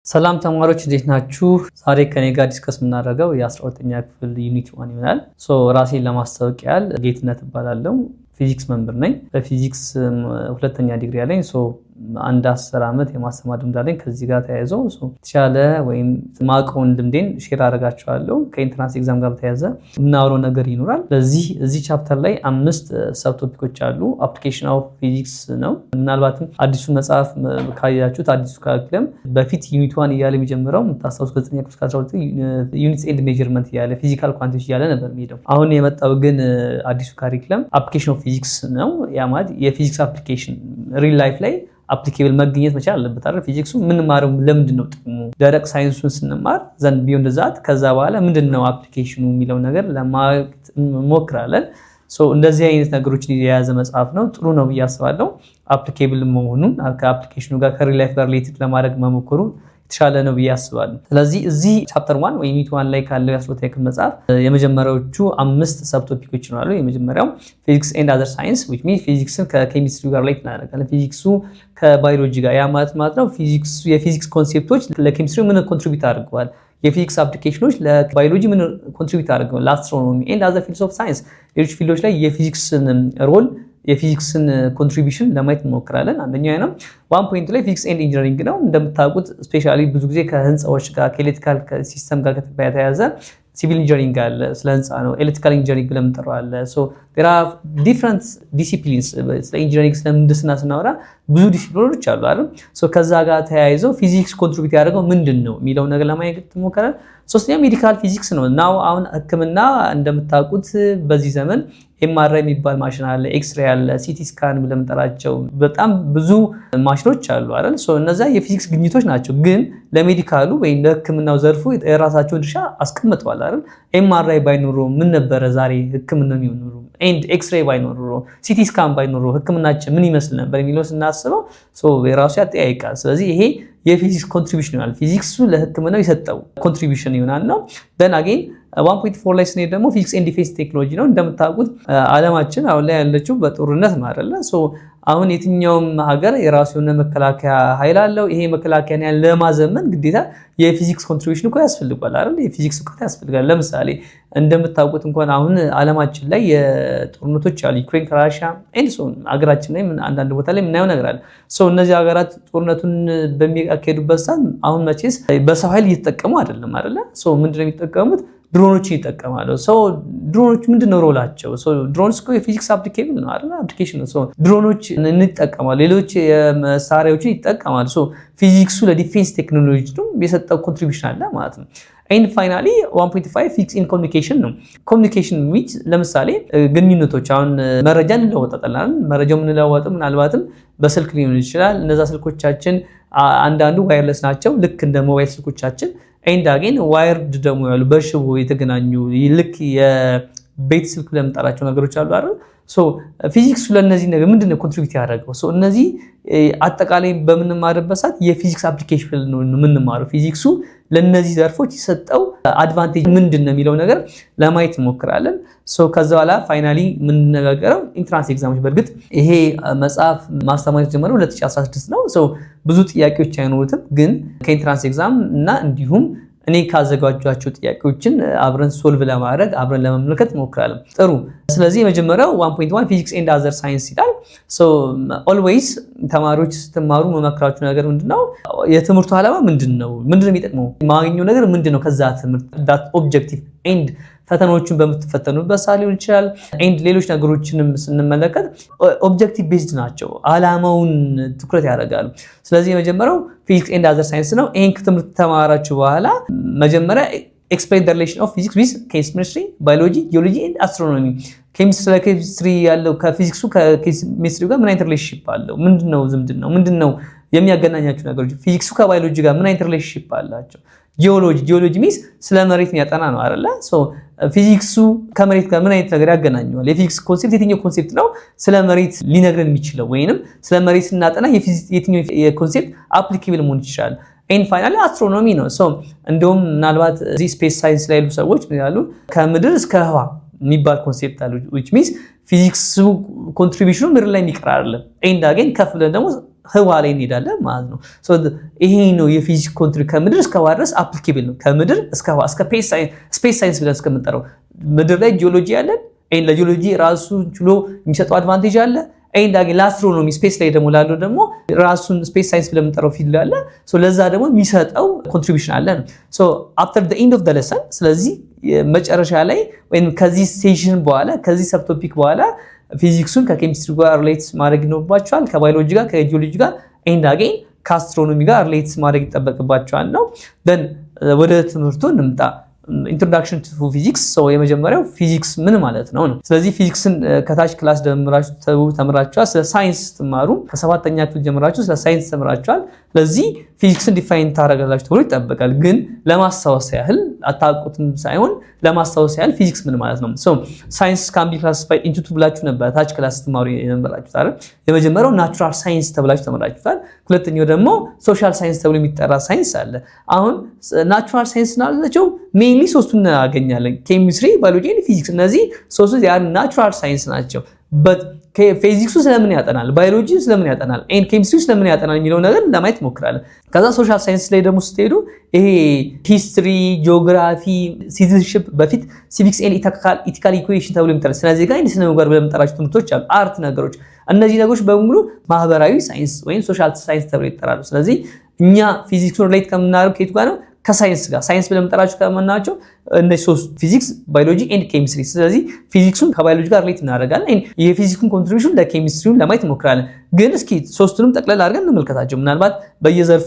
ሰላም ተማሪዎች እንዴት ናችሁ? ዛሬ ከኔ ጋር ዲስከስ የምናደርገው የ12ኛ ክፍል ዩኒት 1 ይሆናል። ራሴን ለማስታወቅ ያህል ጌትነት እባላለሁ። ፊዚክስ መምህር ነኝ። በፊዚክስ ሁለተኛ ዲግሪ ያለኝ አንድ 10 ዓመት የማስተማር ልምድ አለኝ። ከዚህ ጋር ተያይዞ የተሻለ ወይም ማውቀውን ልምዴን ሼር አደርጋችኋለሁ። ከኢንትራንስ ኤግዛም ጋር ተያያዘ የምናወራው ነገር ይኖራል። እዚህ ቻፕተር ላይ 5 ሰብ ቶፒኮች አሉ። አፕሊኬሽን ኦፍ ፊዚክስ ነው። ምናልባትም አዲሱ መጽሐፍ ካያችሁት አዲሱ ካሪኩለም በፊት ዩኒት 1 እያለ የሚጀምረው የምታስታውሱ ከ9ኛ ክፍል 12 ዩኒትስ ኤንድ ሜጀርመንት እያለ ፊዚካል ኳንቲቲ እያለ ነበር የሚሄደው። አሁን የመጣው ግን አዲሱ ካሪኩለም አፕሊኬሽን ኦፍ ፊዚክስ ነው። ያ ማለት የፊዚክስ አፕሊኬሽን ሪል ላይፍ ላይ አፕሊኬብል መገኘት መቻል አለበት አይደል? ፊዚክሱ ምንማረው ለምንድን ነው ጥቅሙ? ደረቅ ሳይንሱን ስንማር ዘንድ ቢዮንድ ዛት ከዛ በኋላ ምንድነው አፕሊኬሽኑ የሚለው ነገር ለማወቅ እንሞክራለን። እንደዚህ አይነት ነገሮችን የያዘ መጽሐፍ ነው። ጥሩ ነው ብዬ አስባለሁ። አፕሊኬብል መሆኑን ከአፕሊኬሽኑ ጋር ከሪል ላይፍ ጋር ሪሌትድ ለማድረግ መሞከሩ የተሻለ ነው ብዬ አስባለሁ። ስለዚህ እዚህ ቻፕተር 1 ወይ ዩኒት 1 ላይ ካለው የ12ኛ ክፍል መጽሐፍ የመጀመሪያዎቹ 5 ሰብ ቶፒኮች ይኖራሉ። የመጀመሪያው ፊዚክስ ኤንድ አዘር ሳይንስ which means ፊዚክስን ከኬሚስትሪ ጋር ላይ እናደርጋለን። ፊዚክሱ ከባዮሎጂ ጋር ያ ማለት ነው የፊዚክስ ኮንሴፕቶች ለኬሚስትሪ ምን ኮንትሪቢዩት አድርገዋል፣ የፊዚክስ አፕሊኬሽኖች ለባዮሎጂ ምን ኮንትሪቢዩት አድርገዋል፣ ለአስትሮኖሚ ኤንድ አዘር ፊልድስ ኦፍ ሳይንስ ሌሎች ፊልዶች ላይ የፊዚክስን ሮል የፊዚክስን ኮንትሪቢዩሽን ለማየት እንሞክራለን። አንደኛው ነው 1 ፖይንት ላይ ፊዚክስ ኤንድ ኢንጂነሪንግ ነው። እንደምታውቁት ስፔሻሊ ብዙ ጊዜ ከህንፃዎች ጋር ከኤሌክትሪካል ሲስተም ጋር ከተያያዘ ሲቪል ኢንጂነሪንግ አለ፣ ስለ ህንፃ ነው። ኤሌክትሪካል ኢንጂነሪንግ ብለን እንጠራዋለ። there are different disciplines ስለ ኢንጂነሪንግ ስለ ምህንድስና ስናወራ ብዙ ዲሲፕሊኖች አሉ አይደል? ከዛ ጋር ተያይዘው ፊዚክስ ኮንትሪቢዩት ያደርገው ምንድነው የሚለው ነገር ለማየት እንሞክራለን። ሶስተኛው ሜዲካል ፊዚክስ ነው። አሁን ህክምና እንደምታውቁት በዚህ ዘመን ኤምአርአይ የሚባል ማሽን አለ፣ ኤክስሬይ አለ፣ ሲቲ ስካን ብለን የምንጠራቸው በጣም ብዙ ማሽኖች አሉ አይደል? እነዛ የፊዚክስ ግኝቶች ናቸው፣ ግን ለሜዲካሉ ወይም ለህክምናው ዘርፉ የራሳቸውን ድርሻ አስቀምጠዋል አይደል? ኤምአርአይ ባይኖር ምን ነበረ ዛሬ ህክምና የሚሆነው? ኤንድ ኤክስሬይ ባይኖር ሲቲ ስካን ባይኖር ህክምናችን ምን ይመስል ነበር የሚለው ስናስበው የራሱ ያጠያይቃል። ስለዚህ ይሄ የፊዚክስ ኮንትሪቢዩሽን ይሆናል። ፊዚክሱ ለህክምናው የሰጠው ኮንትሪቢዩሽን ይሆናል ነው። ደን አጌን 1.4 ላይ ስንሄድ ደግሞ ፊዚክስ ኤንድ ዲፌንስ ቴክኖሎጂ ነው። እንደምታውቁት ዓለማችን አሁን ላይ ያለችው በጦርነት ነው አይደለ? አሁን የትኛውም ሀገር የራሱ የሆነ መከላከያ ኃይል አለው። ይሄ መከላከያን ለማዘመን ግዴታ የፊዚክስ ኮንትሪቢዩሽን እኮ ያስፈልጋል አይደል? የፊዚክስ እውቀት ያስፈልጋል። ለምሳሌ እንደምታውቁት እንኳን አሁን ዓለማችን ላይ የጦርነቶች አሉ፣ ዩክሬን ከራሺያ ሀገራችን ላይ አንዳንድ ቦታ ላይ የምናየው ነገር አለ። እነዚህ ሀገራት ጦርነቱን በሚያካሄዱበት ሰዓት አሁን መቼስ በሰው ኃይል እየተጠቀሙ አይደለም አይደለ? ምንድነው የሚጠቀሙት? ድሮኖችን ይጠቀማሉ። ድሮኖች ምንድነው ሮላቸው? ድሮንስ እኮ የፊዚክስ አፕሊኬብል ነው አይደል? አፕሊኬሽን ነው። ድሮኖች እንጠቀማሉ፣ ሌሎች መሳሪያዎችን ይጠቀማሉ። ፊዚክሱ ለዲፌንስ ቴክኖሎጂ ነው የሰጠው ኮንትሪቢዩሽን አለ ማለት ነው። ኤንድ ፋይናሊ 1.5 ፊዚክስ ኢን ኮሚኒኬሽን ነው። ኮሚኒኬሽን ዊች ለምሳሌ ግንኙነቶች፣ አሁን መረጃ እንለዋወጣለን። መረጃው የምንለዋወጠው ምናልባትም በስልክ ሊሆን ይችላል። እነዛ ስልኮቻችን አንዳንዱ ዋየርለስ ናቸው ልክ እንደ ሞባይል ስልኮቻችን። ኤንድ አጌን ዋየርድ ደግሞ ያሉ በሽቦ የተገናኙ ልክ የቤት ስልክ ለምንጠራቸው ነገሮች አሉ አይደል? ፊዚክሱ ለነዚህ ነገር ምንድነው ኮንትሪቢዩት ያደረገው? እነዚህ አጠቃላይ በምንማርበት ሰዓት የፊዚክስ አፕሊኬሽን ነው የምንማረው። ፊዚክሱ ለነዚህ ዘርፎች የሰጠው አድቫንቴጅ ምንድነው የሚለው ነገር ለማየት እንሞክራለን። ከዛ በኋላ ፋይናሊ የምንነጋገረው ኢንትራንስ ኤግዛሞች። በእርግጥ ይሄ መጽሐፍ ማስተማር የተጀመረው 2016 ነው። ብዙ ጥያቄዎች አይኖሩትም፣ ግን ከኢንትራንስ ኤግዛም እና እንዲሁም እኔ ካዘጋጇቸው ጥያቄዎችን አብረን ሶልቭ ለማድረግ አብረን ለመመልከት እንሞክራለን። ጥሩ። ስለዚህ የመጀመሪያው 1.1 ፊዚክስ ኤንድ አዘር ሳይንስ ይላል። ኦልዌይስ ተማሪዎች ስትማሩ መመክራችሁ ነገር ምንድነው? የትምህርቱ ዓላማ ምንድነው? ምንድነው የሚጠቅመው? ማግኘው ነገር ምንድነው? ከዛ ትምህርት ዳት ኦብጀክቲቭ ኤንድ ፈተናዎችን በምትፈተኑበት ሰዓት ሊሆን ይችላል። ኤንድ ሌሎች ነገሮችንም ስንመለከት ኦብጀክቲቭ ቤዝድ ናቸው፣ ዓላማውን ትኩረት ያደርጋሉ። ስለዚህ የመጀመሪያው ፊዚክስ ኤንድ አዘር ሳይንስ ነው። ይሄን ትምህርት ተማራችሁ በኋላ መጀመሪያ ኤክስፕሌን ዘ ሪሌሽን ኦፍ ፊዚክስ ዊዝ ኬሚስትሪ፣ ባዮሎጂ፣ ጂኦሎጂ ኤንድ አስትሮኖሚ። ኬሚስትሪ ያለው ከፊዚክሱ ከኬሚስትሪ ጋር ምን አይነት ሪሌሽንሺፕ አለው? ምንድነው ዝምድናው? ምንድነው የሚያገናኛቸው ነገሮች? ፊዚክሱ ከባዮሎጂ ጋር ምን አይነት ሪሌሽንሺፕ አላቸው? ጂኦሎጂ ሚንስ ስለ መሬት የሚያጠና ነው አይደለ? ፊዚክሱ ከመሬት ጋር ምን አይነት ነገር ያገናኘዋል? የፊዚክስ ኮንሴፕት የትኛው ኮንሴፕት ነው ስለ መሬት ሊነግረን የሚችለው? ወይንም ስለ መሬት ስናጠና የትኛው የኮንሴፕት አፕሊኬብል መሆን ይችላል? ኤንድ ፋይናሊ አስትሮኖሚ ነው። እንደውም ምናልባት እዚህ ስፔስ ሳይንስ ላይ ያሉ ሰዎች ምን ይላሉ? ከምድር እስከ ህዋ የሚባል ኮንሴፕት አለ which means ፊዚክሱ ኮንትሪቢዩሽኑ ምድር ላይ የሚቀር አይደለም። ኤንድ አገን ከፍ ብለን ደግሞ ህዋ ላይ እንሄዳለን ማለት ነው። ይሄ ነው የፊዚክስ ኮንትሪቢዩሽን ከምድር እስከ ህዋ ድረስ አፕሊኬብል ነው። ከምድር እስከ ህዋ እስከ ስፔስ ሳይንስ ብለን እስከምንጠራው ምድር ላይ ጂኦሎጂ አለ። ለጂኦሎጂ ራሱን ችሎ የሚሰጠው አድቫንቴጅ አለ። ለአስትሮኖሚ ስፔስ ላይ ደግሞ ላለው ደግሞ ራሱን ስፔስ ሳይንስ ብለን የምንጠራው ፊልድ አለ። ለዛ ደግሞ የሚሰጠው ኮንትሪቢዩሽን አለ ነው። አፍተር ዘ ኤንድ ኦፍ ዘ ሌሰን ስለዚህ መጨረሻ ላይ ወይም ከዚህ ሴሽን በኋላ ከዚህ ሰብ ቶፒክ በኋላ ፊዚክሱን ከኬሚስትሪ ጋር ሪሌት ማድረግ ይኖርባቸዋል፣ ከባዮሎጂ ጋር ከጂኦሎጂ ጋር ከአስትሮኖሚ ጋር ሪሌት ማድረግ ይጠበቅባቸዋል ነው። ደን ወደ ትምህርቱ እንምጣ። ኢንትሮዳክሽን ቱ ፊዚክስ የመጀመሪያው ፊዚክስ ምን ማለት ነው ነው። ስለዚህ ፊዚክስን ከታች ክላስ ተምራችኋል። ስለ ሳይንስ ስትማሩ ከሰባተኛ ክፍል ጀምራችሁ ስለ ሳይንስ ተምራችኋል። ስለዚህ ፊዚክስን ዲፋይን ታደርጋላችሁ ተብሎ ይጠበቃል። ግን ለማስታወስ ያህል አታውቁትም ሳይሆን ለማስታወስ ያህል ፊዚክስ ምን ማለት ነው። ሳይንስ ካን ቢ ክላሲፋይድ ኢንቱ ቱ ብላችሁ ነበር ታች ክላስ ስትማሩ የነበራችሁት አይደል? የመጀመሪያው ናቹራል ሳይንስ ተብላችሁ ተምራችኋል። ሁለተኛው ደግሞ ሶሻል ሳይንስ ተብሎ የሚጠራ ሳይንስ አለ። አሁን ናቹራል ሳይንስ ናቸው ሜንሊ ሶስቱን እናገኛለን፣ ኬሚስትሪ፣ ባዮሎጂ እና ፊዚክስ። እነዚህ ሶስቱ ናቹራል ሳይንስ ናቸው። ፊዚክሱ ስለምን ያጠናል፣ ባዮሎጂ ስለምን ያጠናል፣ ኬሚስትሪ ስለምን ያጠናል የሚለው ነገር ለማየት ሞክራለን። ከዛ ሶሻል ሳይንስ ላይ ደግሞ ስትሄዱ ይሄ ሂስትሪ፣ ጂኦግራፊ፣ ሲቲዝንሺፕ፣ በፊት ሲቪክስ ኤንድ ኢቲካል ኢኩዌሽን ተብሎ የሚጠራው ስለዚህ ጋር ስነ ምግባር ብለን የምንጠራቸው ትምህርቶች አሉ፣ አርት ነገሮች። እነዚህ ነገሮች በሙሉ ማህበራዊ ሳይንስ ወይም ሶሻል ሳይንስ ተብሎ ይጠራሉ። ስለዚህ እኛ ፊዚክሱን ሪሌት ከምናደርገው ከየቱ ጋር ነው? ከሳይንስ ጋር። ሳይንስ ብለን የምንጠራቸው ከምናቸው እነዚህ ሶስት ፊዚክስ፣ ባዮሎጂ ኤንድ ኬሚስትሪ። ስለዚህ ፊዚክሱን ከባዮሎጂ ጋር ሪሌት እናደርጋለን። የፊዚክሱን ኮንትሪቢዩሽን ለኬሚስትሪውን ለማየት እንሞክራለን። ግን እስኪ ሶስቱንም ጠቅለል አድርገን እንመልከታቸው። ምናልባት በየዘርፉ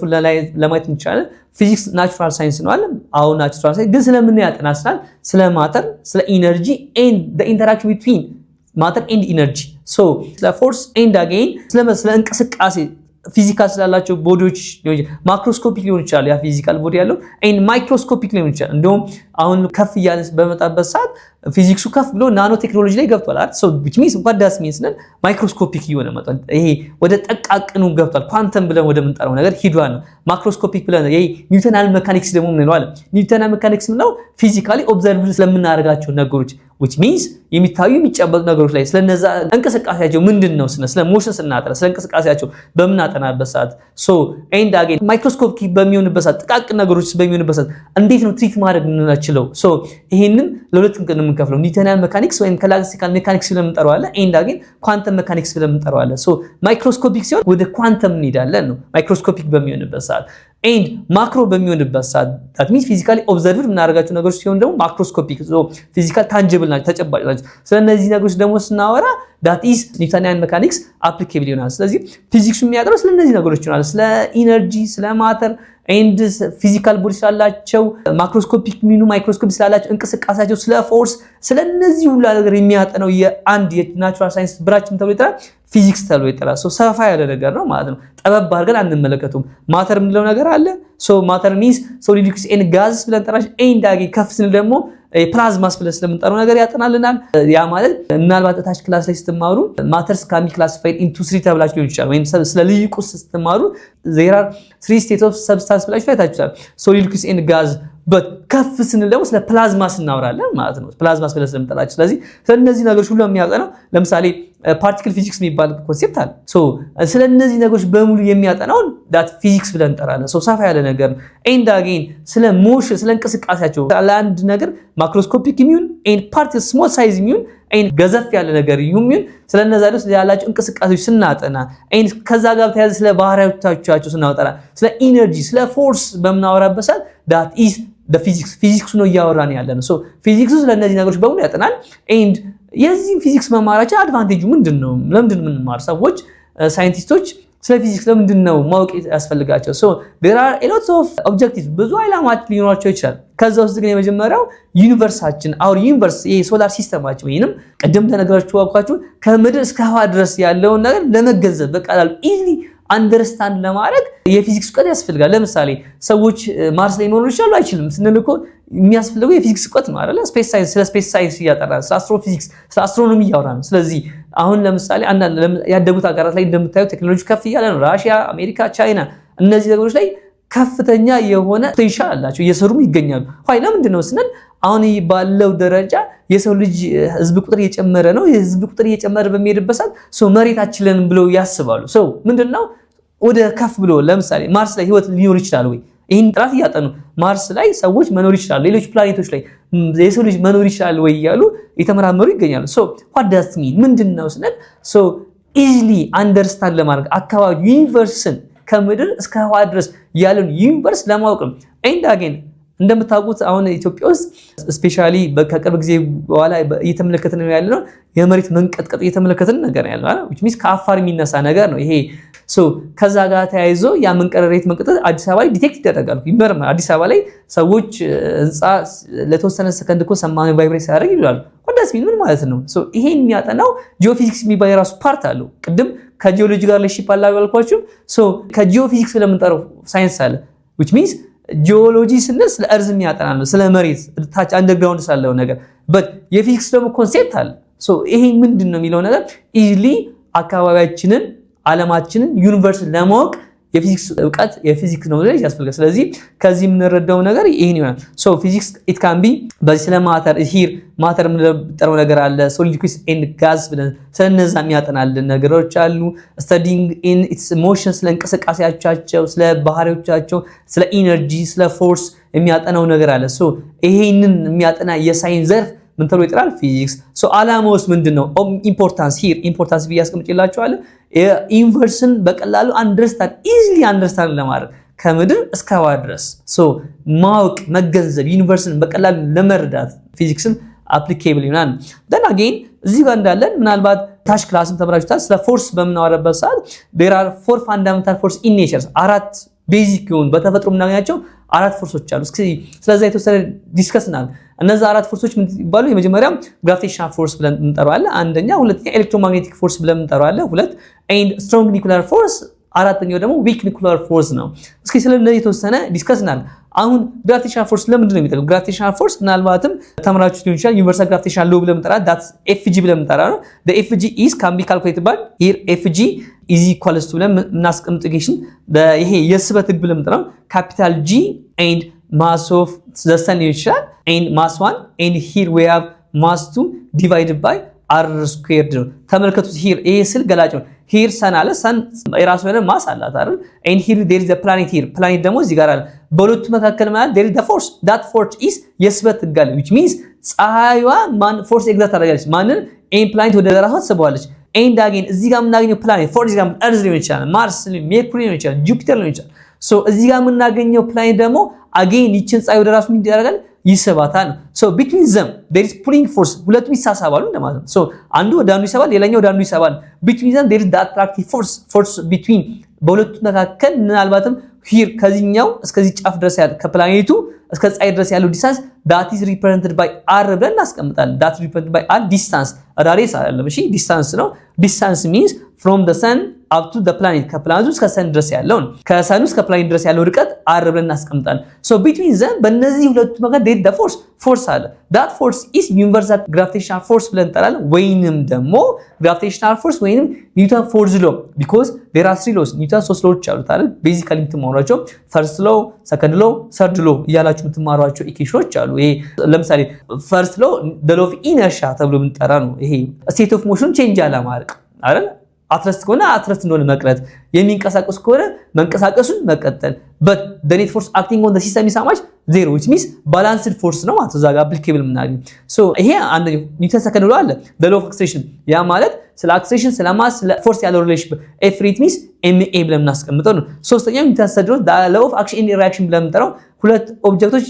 ለማየት እንችላለን። ፊዚክስ ናቹራል ሳይንስ ነው አለ። አሁን ናቹራል ሳይንስ ግን ስለምን ያጠናል? ስለ ማተር፣ ስለ ኢነርጂ ኤንድ ዘ ኢንተራክሽን ቢትዊን ማተር ኤንድ ኢነርጂ፣ ስለ ፎርስ ኤንድ አጌን ስለ እንቅስቃሴ ፊዚካል ስላላቸው ቦዲዎች ማክሮስኮፒክ ሊሆን ይችላል። ያ ፊዚካል ቦዲ ያለው ማይክሮስኮፒክ ሊሆን ይችላል። እንደውም አሁን ከፍ እያለ በመጣበት ሰዓት ፊዚክሱ ከፍ ብሎ ናኖ ቴክኖሎጂ ላይ ገብቷል አይደል? which means what does mean ስንል ማይክሮስኮፒክ እየሆነ መጥቷል። ይሄ ወደ ጠቃቅኑ ገብቷል። ኳንተም ብለን ወደ ምንጠራው ነገር ሂዷል ነው። ማክሮስኮፒክ ብለን ይሄ ኒውተናል ሜካኒክስ ደግሞ ምን ነው? ኒውተናል ሜካኒክስ ምንለው ፊዚካሊ ኦብዘርቭ ስለምናደርጋቸው ነገሮች which means የሚታዩ የሚጨበጡ ነገሮች ላይ ስለነዛ እንቅስቃሴያቸው ምንድነው ስለ ሞሽን ስናጠና ስለ እንቅስቃሴያቸው በምናጠናበት ሰዓት ኤንድ አጌን ማይክሮስኮፒክ በሚሆንበት ሰዓት ጥቃቅን ነገሮች በሚሆንበት ሰዓት እንዴት ነው ትሪት ማድረግ እንችላለን? ይሄንን ለሁለት የምንከፍለው ኒውተናል ሜካኒክስ ወይም ክላሲካል ሜካኒክስ ብለን እንጠራዋለን። ኤንድ አጌን ኳንተም ሜካኒክስ ብለን እንጠራዋለን። ማይክሮስኮፒክ ሲሆን ወደ ኳንተም እንሄዳለን ነው ማይክሮስኮፒክ በሚሆንበት ሰዓት። ኤንድ ማክሮ በሚሆንበት ሰዓት that means ፊዚካሊ ኦብዘርቭድ የምናደርጋቸው ነገሮች ሲሆን ደግሞ ማክሮስኮፒክ ፊዚካል ታንጂብል ናቸው፣ ተጨባጭ ናቸው። ስለነዚህ ነገሮች ደግሞ ስናወራ that is ኒውተናል ሜካኒክስ አፕሊኬብል ይሆናል። ስለዚህ ፊዚክሱ የሚያጠናው ስለነዚህ ነገሮች ይሆናል፣ ስለ ኢነርጂ፣ ስለ ማተር ኤንድ ፊዚካል ቦዲ ስላላቸው ማክሮስኮፒክ ሚኑ ማይክሮስኮፒክ ስላላቸው እንቅስቃሴያቸው፣ ስለ ፎርስ፣ ስለነዚህ ሁሉ ነገር የሚያጠናው የአንድ የናቹራል ሳይንስ ብራችን ተብሎ ይጠራል፣ ፊዚክስ ተብሎ ይጠራል። ሰፋ ያለ ነገር ነው ማለት ነው። ጠበብ አድርገን አንመለከቱም። ማተር የምንለው ነገር አለ። ማተር ሚንስ ሶሊድ ሊኩዊድስ ኤንድ ጋዝስ ብለን ጠራሽ። ኤንድ አጌን ከፍ ስንል ደግሞ ፕላዝማስ ብለን ስለምንጠራው ነገር ያጠናልናል። ያ ማለት ምናልባት ታች ክላስ ላይ ስትማሩ ማተርስ ካን ቢ ክላሲፋይድ ኢንቱ 3 ተብላችሁ ሊሆን ይችላል። ወይም ስለ ልዩ ቁስ ስትማሩ there are 3 states of substance ብላችሁ ታይታችኋል። ሶሊድ ሊኩዊድስ ኤንድ ጋዝ ከፍ ስንል ደግሞ ስለ ፕላዝማስ እናወራለን ማለት ነው። ፕላዝማስ ብለን ስለምንጠራቸው። ስለዚህ ስለነዚህ ነገሮች ሁሉ የሚያጠናው ለምሳሌ ፓርቲክል ፊዚክስ የሚባል ኮንሴፕት አለ። ስለነዚህ ነገሮች በሙሉ የሚያጠናውን ዳት ፊዚክስ ብለን እንጠራለን። ሰፋ ያለ ነገር ነው። ኤንድ አጌን ስለ ሞሽን ስለ እንቅስቃሴያቸው ለአንድ ነገር ማክሮስኮፒክ የሚሆን ኤንድ ፓርቲክል ስሞል ሳይዝ የሚሆን ኤንድ ገዘፍ ያለ ነገር የሚሆን ስለነዛ ደስ ያላቸው እንቅስቃሴዎች ስናጠና ኤንድ ከዛ ጋር ተያዘ ስለ ባህሪያቶቻቸው ስናወጣና ስለ ኢነርጂ ስለ ፎርስ በመናወራበት ሰዓት ዳት ኢዝ the physics ፊዚክስ ነው እያወራን ያለነው። ፊዚክሱ ስለነዚህ ነገሮች በሙሉ ያጠናል። ኤንድ የዚህ ፊዚክስ መማራቸው አድቫንቴጁ ምንድነው? ለምንድን ምን ማር ሰዎች ሳይንቲስቶች ስለ ፊዚክስ ለምንድን ነው ማወቅ ያስፈልጋቸው? there are a lot of objectives ብዙ ዓላማዎች ሊኖራቸው ይችላል። ከዛ ውስጥ ግን የመጀመሪያው ዩኒቨርሳችን ዩኒቨርስ ይሄ ሶላር ሲስተማችን ወይንም ቀደም ተነግራችሁ ከምድር እስከ ህዋ ድረስ ያለውን ነገር ለመገንዘብ በቀላሉ ኢዚሊ አንደርስታንድ ለማድረግ የፊዚክስ እውቀት ያስፈልጋል። ለምሳሌ ሰዎች ማርስ ላይ መኖር ይችላሉ አይችልም ስንል እኮ የሚያስፈልገው የፊዚክስ እውቀት ነው አይደል? ስፔስ ሳይንስ ስለ ስፔስ ሳይንስ እያጠራን ስለ አስትሮፊዚክስ ስለ አስትሮኖሚ እያወራን። ስለዚህ አሁን ለምሳሌ ያደጉት ሀገራት ላይ እንደምታዩ ቴክኖሎጂ ከፍ እያለ ነው። ራሽያ፣ አሜሪካ፣ ቻይና እነዚህ ነገሮች ላይ ከፍተኛ የሆነ ፖቴንሻል አላቸው፣ እየሰሩም ይገኛሉ። ለምንድን ነው ስንል አሁን ባለው ደረጃ የሰው ልጅ ህዝብ ቁጥር እየጨመረ ነው። የህዝብ ቁጥር እየጨመረ በሚሄድበት ሰዓት መሬታችንን ብለው ያስባሉ። ምንድነው ወደ ከፍ ብሎ ለምሳሌ ማርስ ላይ ህይወት ሊኖር ይችላል ወይ? ይህን ጥራት እያጠኑ ማርስ ላይ ሰዎች መኖር ይችላሉ፣ ሌሎች ፕላኔቶች ላይ የሰው ልጅ መኖር ይችላል ወይ እያሉ የተመራመሩ ይገኛሉ። ሶ what does it mean ምንድነው ስንል ሶ ኢዚሊ አንደርስታንድ ለማድረግ አካባቢ ዩኒቨርስን ከምድር እስከ ህዋ ድረስ ያለውን ዩኒቨርስ ለማወቅ ነው። ኤንድ አጌን እንደምታውቁት አሁን ኢትዮጵያ ውስጥ ስፔሻሊ ከቅርብ ጊዜ በኋላ እየተመለከትን ነው ያለነው የመሬት መንቀጥቀጥ እየተመለከትን ነገር ያለው አይደል which means ከአፋር የሚነሳ ነገር ነው ይሄ። ሶ ከዛ ጋር ተያይዞ ያ መሬት መንቀጥቀጥ አዲስ አበባ ላይ ዲቴክት ይደረጋል ይመረመራል። አዲስ አበባ ላይ ሰዎች ህንፃ ለተወሰነ ሰከንድ እኮ ሰማያዊ ቫይብሬት ሲያደርግ ይላሉ። ወደስ ምን ማለት ነው? ሶ ይሄን የሚያጠናው ጂኦፊዚክስ የሚባል የራሱ ፓርት አለው። ቅድም ከጂኦሎጂ ጋር ለሺፕ አላው ያልኳችሁ ሶ ከጂኦፊዚክስ ለምንጠራው ሳይንስ አለ which means ጂኦሎጂ ስንል ስለ እርዝ የሚያጠና ነው፣ ስለ መሬት ታች አንደርግራውንድ ስላለው ነገር በት የፊዚክስ ደግሞ ኮንሴፕት አለ። ሶ ይሄ ምንድነው የሚለው ነገር ኢዚሊ አካባቢያችንን ዓለማችንን ዩኒቨርስ ለማወቅ የፊዚክስ ዕውቀት የፊዚክስ ኖሌጅ ያስፈልጋል። ስለዚህ ከዚህ የምንረዳው ነገር ይሄን ይሆናል። ሶ ፊዚክስ ኢት ካን ቢ በዚህ ስለ ማተር ሂር ማተር የምንጠራው ነገር አለ ሶሊድ ሊኩዊድ ኤንድ ጋዝ ብለን ስለነዛ የሚያጠናልን ነገሮች አሉ። ስተዲንግ ኢን ኢትስ ሞሽን ስለ እንቅስቃሴያቸው ስለ ባህሪዎቻቸው ስለ ኢነርጂ ስለ ፎርስ የሚያጠናው ነገር አለ። ሶ ይሄንን የሚያጠና የሳይንስ ዘርፍ ምን ተብሎ ይጠራል? ፊዚክስ። ሶ አላማውስ ምንድነው? ኢምፖርታንስ ሂር ኢምፖርታንስ ብያስቀምጥላችኋለሁ ዩኒቨርስን በቀላሉ አንደርስታንድ ኢዚሊ አንደርስታንድ ለማድረግ ከምድር እስከ ህዋ ድረስ ሶ ማወቅ መገንዘብ ዩኒቨርስን በቀላሉ ለመረዳት ፊዚክስን አፕሊኬብል ይሆናል። ደን አጌን እዚህ ጋር እንዳለን ምናልባት ታች ክላስም ተመራጭታል ስለ ፎርስ በምናወራበት ሰዓት there are four fundamental force in nature አራት ቤዚክ የሆኑ በተፈጥሮ የምናገኛቸው አራት ፎርሶች አሉ። ስለዚህ የተወሰነ ዲስከስ እናድርግ። እነዛ አራት ፎርሶች ምን ይባላሉ? የመጀመሪያው ግራቪቴሽናል ፎርስ ብለን እንጠራዋለን። አንደኛ፣ ሁለተኛ ኤሌክትሮማግኔቲክ ፎርስ ብለን እንጠራዋለን። ሁለት ኤንድ ስትሮንግ ኒኩሊየር ፎርስ፣ አራተኛው ደግሞ ዊክ ኒኩሊየር ፎርስ ነው። እስኪ ስለዚህ የተወሰነ ዲስከስ እናድርግ። አሁን ግራቪቴሽናል ፎርስ ለምንድን ነው የሚጠቅመው? ግራቪቴሽናል ፎርስ ምናልባትም ተምራችሁ ሊሆን ይችላል። ዩኒቨርሳል ግራቪቴሽናል ሎ ብለን እንጠራለን። ዳትስ ኤፍጂ ብለን እንጠራለን ነው። the fg is can be calculated by here fg is equals to ብለን እናስቀምጥ ኢኩዌሽን ይሄ የስበት ህግ ብለን እንጠራለን። ካፒታል ጂ ኤንድ mass of the sun ይችላል and mass 1 and here we have mass 2 divided by r squared ነው። ተመልከቱት here ይሄ ስል ገላጭ ነው። here sun አለ sun የራሱ የሆነ ማስ አላት አይደል? and here there is a planet here planet ደግሞ እዚህ ጋር አለ። በሁለቱ መካከል ማለት there is the force that force is የስበት ህግ አለ which means ፀሐይዋ ማን ፎርስ ኤግዛክት ታደርጋለች ማንን ኤን ፕላኔት ወደ ራሷ ትስበዋለች። ኤንድ አጌን እዚህ ጋር የምናገኘው ፕላኔት ፎር ኤግዛምፕል እርዝ ሊሆን ይችላል፣ ማርስ፣ ሜርኩሪ ሊሆን ይችላል፣ ጁፒተር ሊሆን ይችላል። ሶ እዚህ ጋር የምናገኘው ፕላኔት ደግሞ አጌን ይችን ፀሐይ ወደ ራሱ ምን ያደርጋል? ይስባታል። ሶ ቢትዊን ዘም there is pulling force ሁለቱም ይሳሳባሉ እንደማለት ነው። ሶ አንዱ ወደ አንዱ ይሳባል፣ ሌላኛው ወደ አንዱ ይሳባል። ቢትዊን ዘም there is that attractive force between በሁለቱ መካከል ምናልባትም ሂር ከዚህኛው እስከዚህ ጫፍ ድረስ ያለ ከፕላኔቱ እስከ ፀሐይ ድረስ ያለው ዲስታንስ that is represented by r ብለን እናስቀምጣለን። that is represented by r distance ራዲየስ አይደለም፣ እሺ ዲስታንስ ነው። distance means from the sun up to the planet ከፕላኔቱ እስከ ሰን ድረስ ያለውን ከሰኑ እስከ ፕላኔት ድረስ ያለው ርቀት r ብለን እናስቀምጣለን። so between them በእነዚህ ሁለቱ መካከል the force አለ። that force is universal gravitational force ብለን እንጠራለን፣ ወይንም ደግሞ gravitational force ወይንም ኒውተን ፎርስ ሎ because there are three laws ኒውተን ሶስት ሎዎች አሉት አይደል? ቤዚካሊ የምትማሯቸው ፈርስት ሎ፣ ሰከንድ ሎ፣ ሰርድ ሎ እያላችሁ የምትማሯቸው ኢኩዌሽኖች አሉ። ይሄ ለምሳሌ ፈርስት ሎ the law of inertia ተብሎ የምንጠራ ነው። ይሄ state of motion change አለማድረግ አይደል? አትረስት ከሆነ አትረስት እንደሆነ መቅረት፣ የሚንቀሳቀስ ከሆነ መንቀሳቀሱን መቀጠል። but the net force acting on the system is how much? zero which means balanced force ነው ማለት እዛ ጋር applicable የምናገኝ። so ይሄ አንደኛው ኒውተን ሰከንድ ሎ አለ the law of acceleration ያ ማለት ስለ አክሴሌሬሽን ስለ ማስ ስለ ፎርስ ያለው ሪሌሽን ኤፍ ሪት ሚንስ ኤምኤ ብለን እናስቀምጠው ነው። ሶስተኛው ኒውተን ሰከንድ ሎ the law of action and reaction ብለን የምንጠራው ሁለት ኦብጀክቶች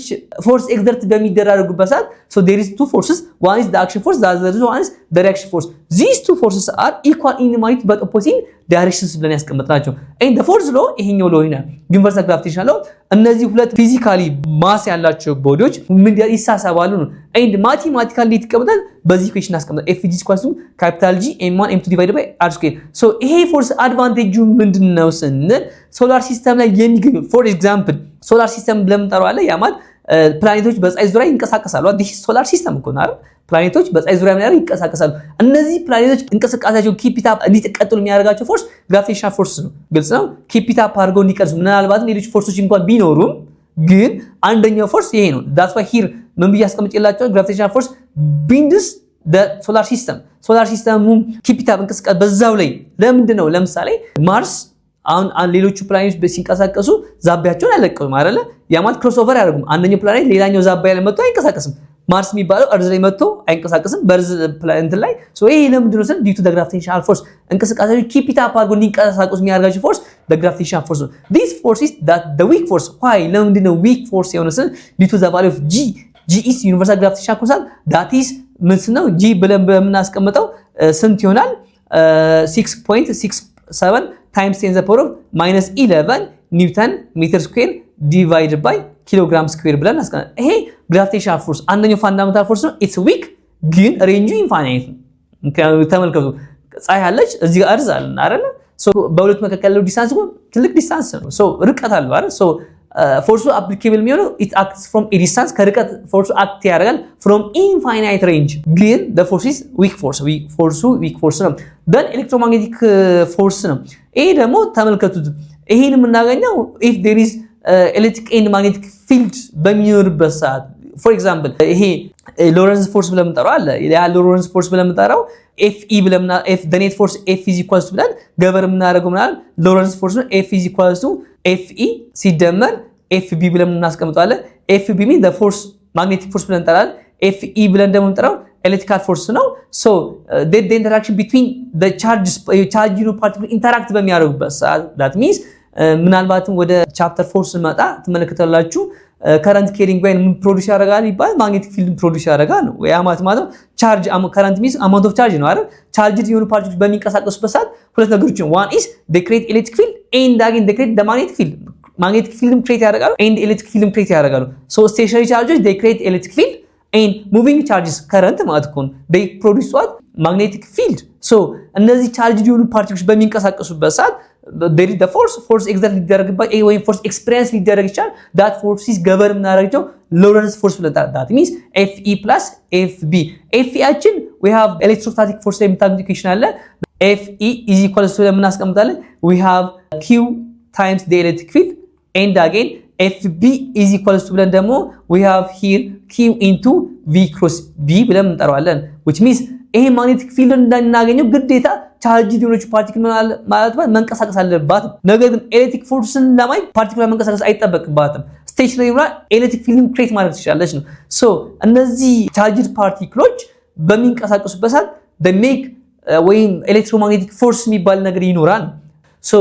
ፎርስ ኤግዘርት በሚደራረጉበት ሰዓት so there is two forces one is the action force the other one is the reaction force these two forces are equal in magnitude but opposite directions ብለን ያስቀምጥናቸው and the fourth law ይሄኛው ሎ ይና ዩኒቨርሳል ግራቪቴሽን ሎ እነዚህ ሁለት ፊዚካሊ ማስ ያላቸው ቦዲዎች ምን ይሳሳባሉ ነው and mathematically እንዴት ይቀመጣል? በዚህ ኢኩዌሽን አስቀምጠን fg = ካፒታል ጂ m1 m2 divided by r square so ይሄ ፎርስ አድቫንቴጁ ምንድነው ስንል ሶላር ሲስተም ላይ የሚገኙ for example ሶላር ሲስተም ብለን እንጠራዋለን። ያ ማለት ፕላኔቶች በፀሐይ ዙሪያ ይንቀሳቀሳሉ። this ሶላር ሲስተም እኮ ነው አይደል? ፕላኔቶች በፀሐይ ዙሪያ ምን ያደርጋሉ? ይንቀሳቀሳሉ። እነዚህ ፕላኔቶች እንቅስቃሴያቸው ኪፕ ኢት አፕ እንዲቀጥሉ የሚያደርጋቸው ፎርስ ግራቪቴሽናል ፎርስ ነው። ግልጽ ነው። ኪፕ ኢት አፕ አድርገው እንዲቀጥሉ ምናልባት ሌሎች ፎርሶች እንኳን ቢኖሩም ግን አንደኛው ፎርስ ይሄ ነው። that's why here ምን ብዬ አስቀምጬላችሁ ግራቪቴሽናል ፎርስ binds the solar system ሶላር ሲስተሙ ኪፕ ኢት አፕ እንቅስቃሴ በዛው ላይ ለምንድን ነው? ለምሳሌ ማርስ አሁን ሌሎቹ ፕላኔቶች በሲንቀሳቀሱ ዛቢያቸውን አይለቀቁም አይደለ? ያ ማለት ክሮስ ኦቨር ያደርጉም። አንደኛው ፕላኔት ሌላኛው ዛቢያ ላይ መጥቶ አይንቀሳቀስም። ማርስ የሚባለው እርዝ ላይ መጥቶ አይንቀሳቀስም በርዝ ፕላኔት ላይ። ሶ ይሄ ለምንድን ነው ስል ዲው ቱ ዘ ግራቪቴሽናል ፎርስ እንቅስቃሴው ኪፕ ኢት አፕ አድርጎ እንዲንቀሳቀሱ የሚያደርጋቸው ፎርስ ዘ ግራቪቴሽናል ፎርስ ነው። ዲስ ፎርስ ኢዝ ዳት ዘ ዊክ ፎርስ ዋይ ለምንድን ነው ዊክ ፎርስ የሆነ ስል ዲው ቱ ዘ ቫልዩ ኦፍ ጂ ኢዝ ዩኒቨርሳል ግራቪቴሽናል ኮንስታንት ዳት ኢዝ ምን ነው ጂ ብለን በምናስቀምጠው ስንት ይሆናል 6.67 ታይምስ 10 ዘ ፓወር ኦፍ -11 ኒውተን ሜትር ስኩዌር ዲቫይድድ ባይ ኪሎግራም ስኩዌር ብለን አስቀምጠን ይሄ ግራቪቴሽናል ፎርስ አንደኛው ፋንዳሜንታል ፎርስ ነው። ኢትስ ዊክ ግን ሬንጁ ኢንፋይናይት ነው። ተመልከቱ ፀሐይ አለች እዚህ ጋር እርዝ አለ አይደል? ሶ በሁለት መካከል ያለው ዲስታንስ ትልቅ ዲስታንስ ነው። ሶ ርቀት አለው አይደል? ሶ ፎርሱ አፕሊኬብል የሚሆነው ኢት አክትስ ፍሮም ኤ ዲስታንስ ከርቀት ፎርሱ አክት ያደርጋል ፍሮም ኢንፋይናይት ሬንጅ ግን the force is weak force ፎርሱ ዊክ ፎርስ ነው። then ኤሌክትሮማግኔቲክ ፎርስ ነው። ይሄ ደግሞ ተመልከቱት ይሄን የምናገኘው if there is ኤሌክትሪክ ኤንድ ማግኔቲክ ፊልድ በሚኖርበት ሰዓት ፎር ኤግዛምፕል ይሄ ሎረንስ ፎርስ ብለን የምንጠራው አለ ያ ሎረንስ ፎርስ ብለን የምንጠራው FE ብለምና F the net force F is equal to ብለን ገበር የምናደርገው ማለት ሎረንስ ፎርስ ነው። F is equal to FE ሲደመር FB ብለን እናስቀምጣለን። FB mean the force magnetic force ብለን እንጠራለን። FE ብለን ደግሞ የምንጠራው ኤሌክትሪካል ፎርስ ነው። so the interaction between the charges charge particle interact በሚያደርጉበት ሰዓት that means ምናልባትም ወደ ቻፕተር ፎርስ መጣ ትመለከታላችሁ ከረንት ኬሪንግ ወይን ፕሮዲዩስ ያደርጋል ይባል ማግኔቲክ ፊልድ ፕሮዲዩስ ያደርጋል ነው ያ ማለት ቻርጅ ከረንት ሚንስ አማውንት ኦፍ ቻርጅ ነው አይደል? ቻርጅድ የሆኑ ፓርቲክሎች በሚንቀሳቀሱበት ሰዓት ሁለት ነገሮች ዋን ኢዝ they create electric field and again they create the magnetic field magnetic field create ያደርጋሉ and electric field create ያደርጋሉ። so stationary charges they create electric field and moving charges current ማለት ነው they produce what magnetic field። so እነዚህ ቻርጅድ የሆኑ ፓርቲክሎች በሚንቀሳቀሱበት ሰዓት there is the force exert ሊደረግበት a ወይ force experience ሊደረግ ይችላል that force is govern እናደርጋቸው Lorentz force ብለን that means Fe plus Fb Fe አችን we have electrostatic force የምታግኒኬሽን አለ Fe is equal to ለምናስቀምጣለን we have Q times the electric field and again Fb is equal to ብለን ደግሞ we have here Q into V cross B ብለን እንጠራዋለን which means ይሄ ማግኔቲክ ፊልድ እንዳናገኘው ግዴታ ቻርጅ ዲኖች ፓርቲክል ማለት መንቀሳቀስ አለባት። ነገር ግን ኤሌክትሪክ ፎርስን ለማይ ፓርቲክል መንቀሳቀስ አይጠበቅባትም። ስቴሽነሪ ብላ ኤሌክትሪክ ፊልድን ክሬት ማድረግ ትችላለች ነው። ሶ እነዚህ ቻርጅድ ፓርቲክሎች በሚንቀሳቀሱበት ሰዓት they make ወይም ኤሌክትሮማግኔቲክ ፎርስ የሚባል ነገር ይኖራል። ሶ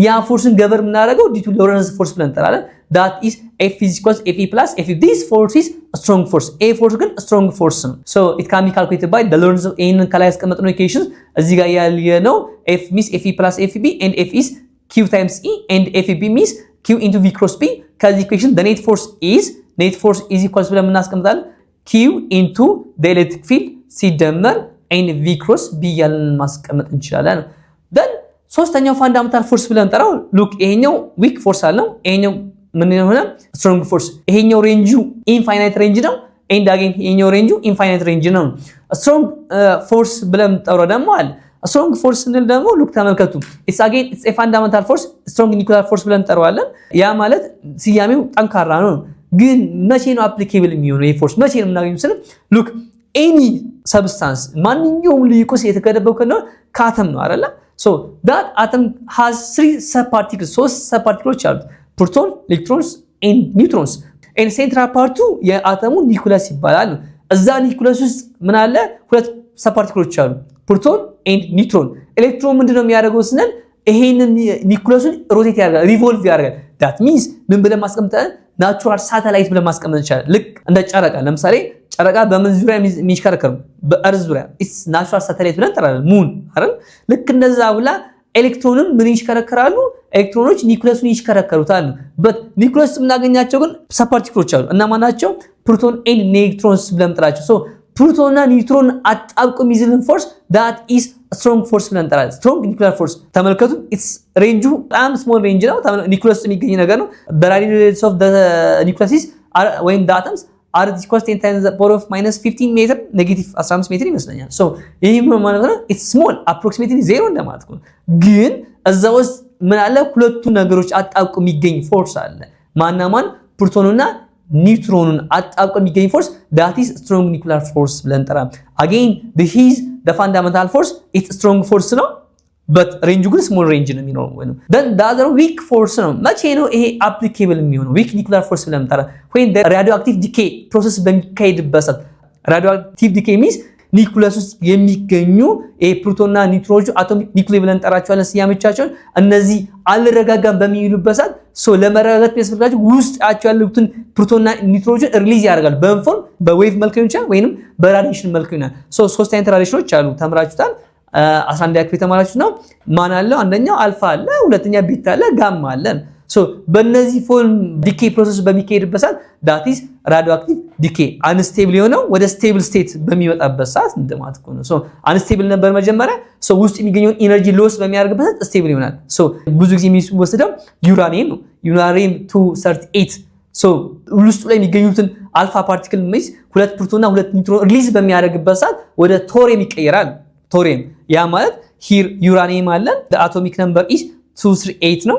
ያ ፎርስን ገቨር የምናደርገው ዲቱ ሎረንስ ፎርስ ብለን እንጠራለን። that is F is equals Fe plus F. This force is a strong force. A force ግን strong force ነው። so it can be calculated by the Lorentz ይሄንን ከላይ ያስቀመጥነው ኢኩዌሽን እዚህ ጋር ያለው F means Fe plus Fb and F is Q times E and Fb means Q into V cross B ከዚህ ኢኩዌሽን the net force is equals ብለን እናስቀምጣለን Q into the electric field ሲደመር and V cross B ያለን ማስቀመጥ እንችላለን። then ሶስተኛው ፋንዳሜንታል ፎርስ ብለን እንጠራው ሉክ ይሄኛው ዊክ ፎርስ አለው ይሄኛው ምን ሆነ ስትሮንግ ፎርስ ይሄኛው ሬንጁ ኢንፋይናይት ሬንጅ ነው ኤንድ አገን ይሄኛው ሬንጁ ኢንፋይናይት ሬንጅ ነው። ስትሮንግ ፎርስ ብለን እንጠራው ደግሞ አለ ስትሮንግ ፎርስ እንል ደግሞ ሉክ ተመልከቱ ኢትስ አገን ኢትስ ኤ ፋንዳሜንታል ፎርስ ስትሮንግ ኒኩሊየር ፎርስ ብለን እንጠራዋለን። ያ ማለት ስያሜው ጠንካራ ነው ግን መቼ ነው አፕሊኬብል የሚሆነው ይሄ ፎርስ መቼ ነው የምናገኘው ስለ ሉክ ኤኒ ሰብስታንስ ማንኛውም ሊቁስ የተገደበው ከሆነ ከአተም ነው አይደል? so that atom has three subparticles ሶስት subparticles አሉት ፕሮቶን ኤሌክትሮንስ and neutrons and central part የአተሙ ኒኩለስ ይባላል። እዛ ኒኩለስ ውስጥ ምን አለ ሁለት subparticles አሉ ፕሮቶን and neutron። ኤሌክትሮን ምንድነው የሚያደርገው ስንል ይሄንን ኒኩለሱን ሮቴት ያደርጋል ሪቮልቭ ያደርጋል that means ምን ብለን ማስቀመጣለን ናቹራል ሳተላይት ብለን ማስቀመጥ እንችላለን። ልክ እንደ ጨረቃ ለምሳሌ ጨረቃ በምን ዙሪያ የሚሽከረከር በእርዝ ዙሪያ ኢትስ ናቹራል ሳተላይት ብለን እንጠራለን ሙን አይደል? ልክ እንደዛ ብላ ኤሌክትሮንም ምን ይሽከረከራሉ ኤሌክትሮኖች ኒኩለሱን ይሽከረከሩታል። በት ኒኩለስ የምናገኛቸው ግን ሰብፓርቲክሎች አሉ እና ማናቸው ፕሮቶን ኤንድ ኒውትሮንስ ብለን እንጠራቸው። ሶ ፕሮቶንና ኒውትሮን አጣብቆ የሚይዝልን ፎርስ that is a strong force ብለን እንጠራለን። strong nuclear force ተመልከቱ ኢትስ ሬንጁ በጣም ስሞል ሬንጅ ነው ኒኩለስ የሚገኝ ነገር ነው። the radius of the nucleus is ወይም the atoms are equal to 10 times the power of minus 15 ሜትር ኔጌቲቭ 15 ሜትር ይመስለኛል። ሶ ይሄ ማለት ነው ኢትስ ስሞል approximately 0 እንደማለት ነው። ግን እዛ ውስጥ ምን አለ ሁለቱ ነገሮች አጣብቆ የሚገኝ ፎርስ አለ ማናማን ፕሮቶንና ኒውትሮንን አጣብቆ የሚገኝ ፎርስ that is strong nuclear force ብለን እንጠራለን። again this is the fundamental force it's strong force ነው በት ሬንጁ ግን ስሞል ሬንጅ ነው የሚኖረው ወይ ነው then the other weak force ነው መቼ ነው ይሄ applicable የሚሆነው weak nuclear force ብለን እንጠራ when the radioactive decay process በሚካሄድበት ሰዓት radioactive decay means ኒውክሊየስ ውስጥ የሚገኙ ፕሮቶንና ኒውትሮን አቶሚክ ኒውክሊየስ ብለን እንጠራቸዋለን ስያሜቻቸውን እነዚህ አልረጋጋም በሚሉበት ሰዓት ለመረጋጋት የሚያስፈልጋቸው ውስጣቸው ያሉትን ፕሮቶንና ኒውትሮን ሪሊዝ ያደርጋሉ በፎርም በዌቭ መልክ ሊሆን ይችላል ወይንም በራዲዬሽን መልክ ይሆናል ሶስት አይነት ራዲዬሽኖች አሉ ተምራችሁታል 11 ያክል ተማራችሁ ነው ማን አለው አንደኛው አልፋ አለ ሁለተኛ ቤታ አለ ጋማ አለ በእነዚህ ፎርም ዲኬ ፕሮሰስ በሚካሄድበት ሰዓት that is radioactive decay unstable የሆነው ወደ ስቴብል ስቴት በሚመጣበት ሰዓት እንደማለት ነው unstable ነበር መጀመሪያ ውስጥ የሚገኘውን ኢነርጂ ሎስ በሚያደርግበት ሰዓት ስቴብል ይሆናል ብዙ ጊዜ የሚወሰደው ዩራኒየም ነው ዩራኒየም 238 ውስጡ ላይ የሚገኙትን አልፋ ፓርቲክል ሜስ ሁለት ፕሮቶንና ሁለት ኒውትሮን ሪሊዝ በሚያደርግበት ሰዓት ወደ ቶሪየም ይቀየራል ቶሪየም ያ ማለት ሂር ዩራኒየም አለ the atomic number is 238 ነው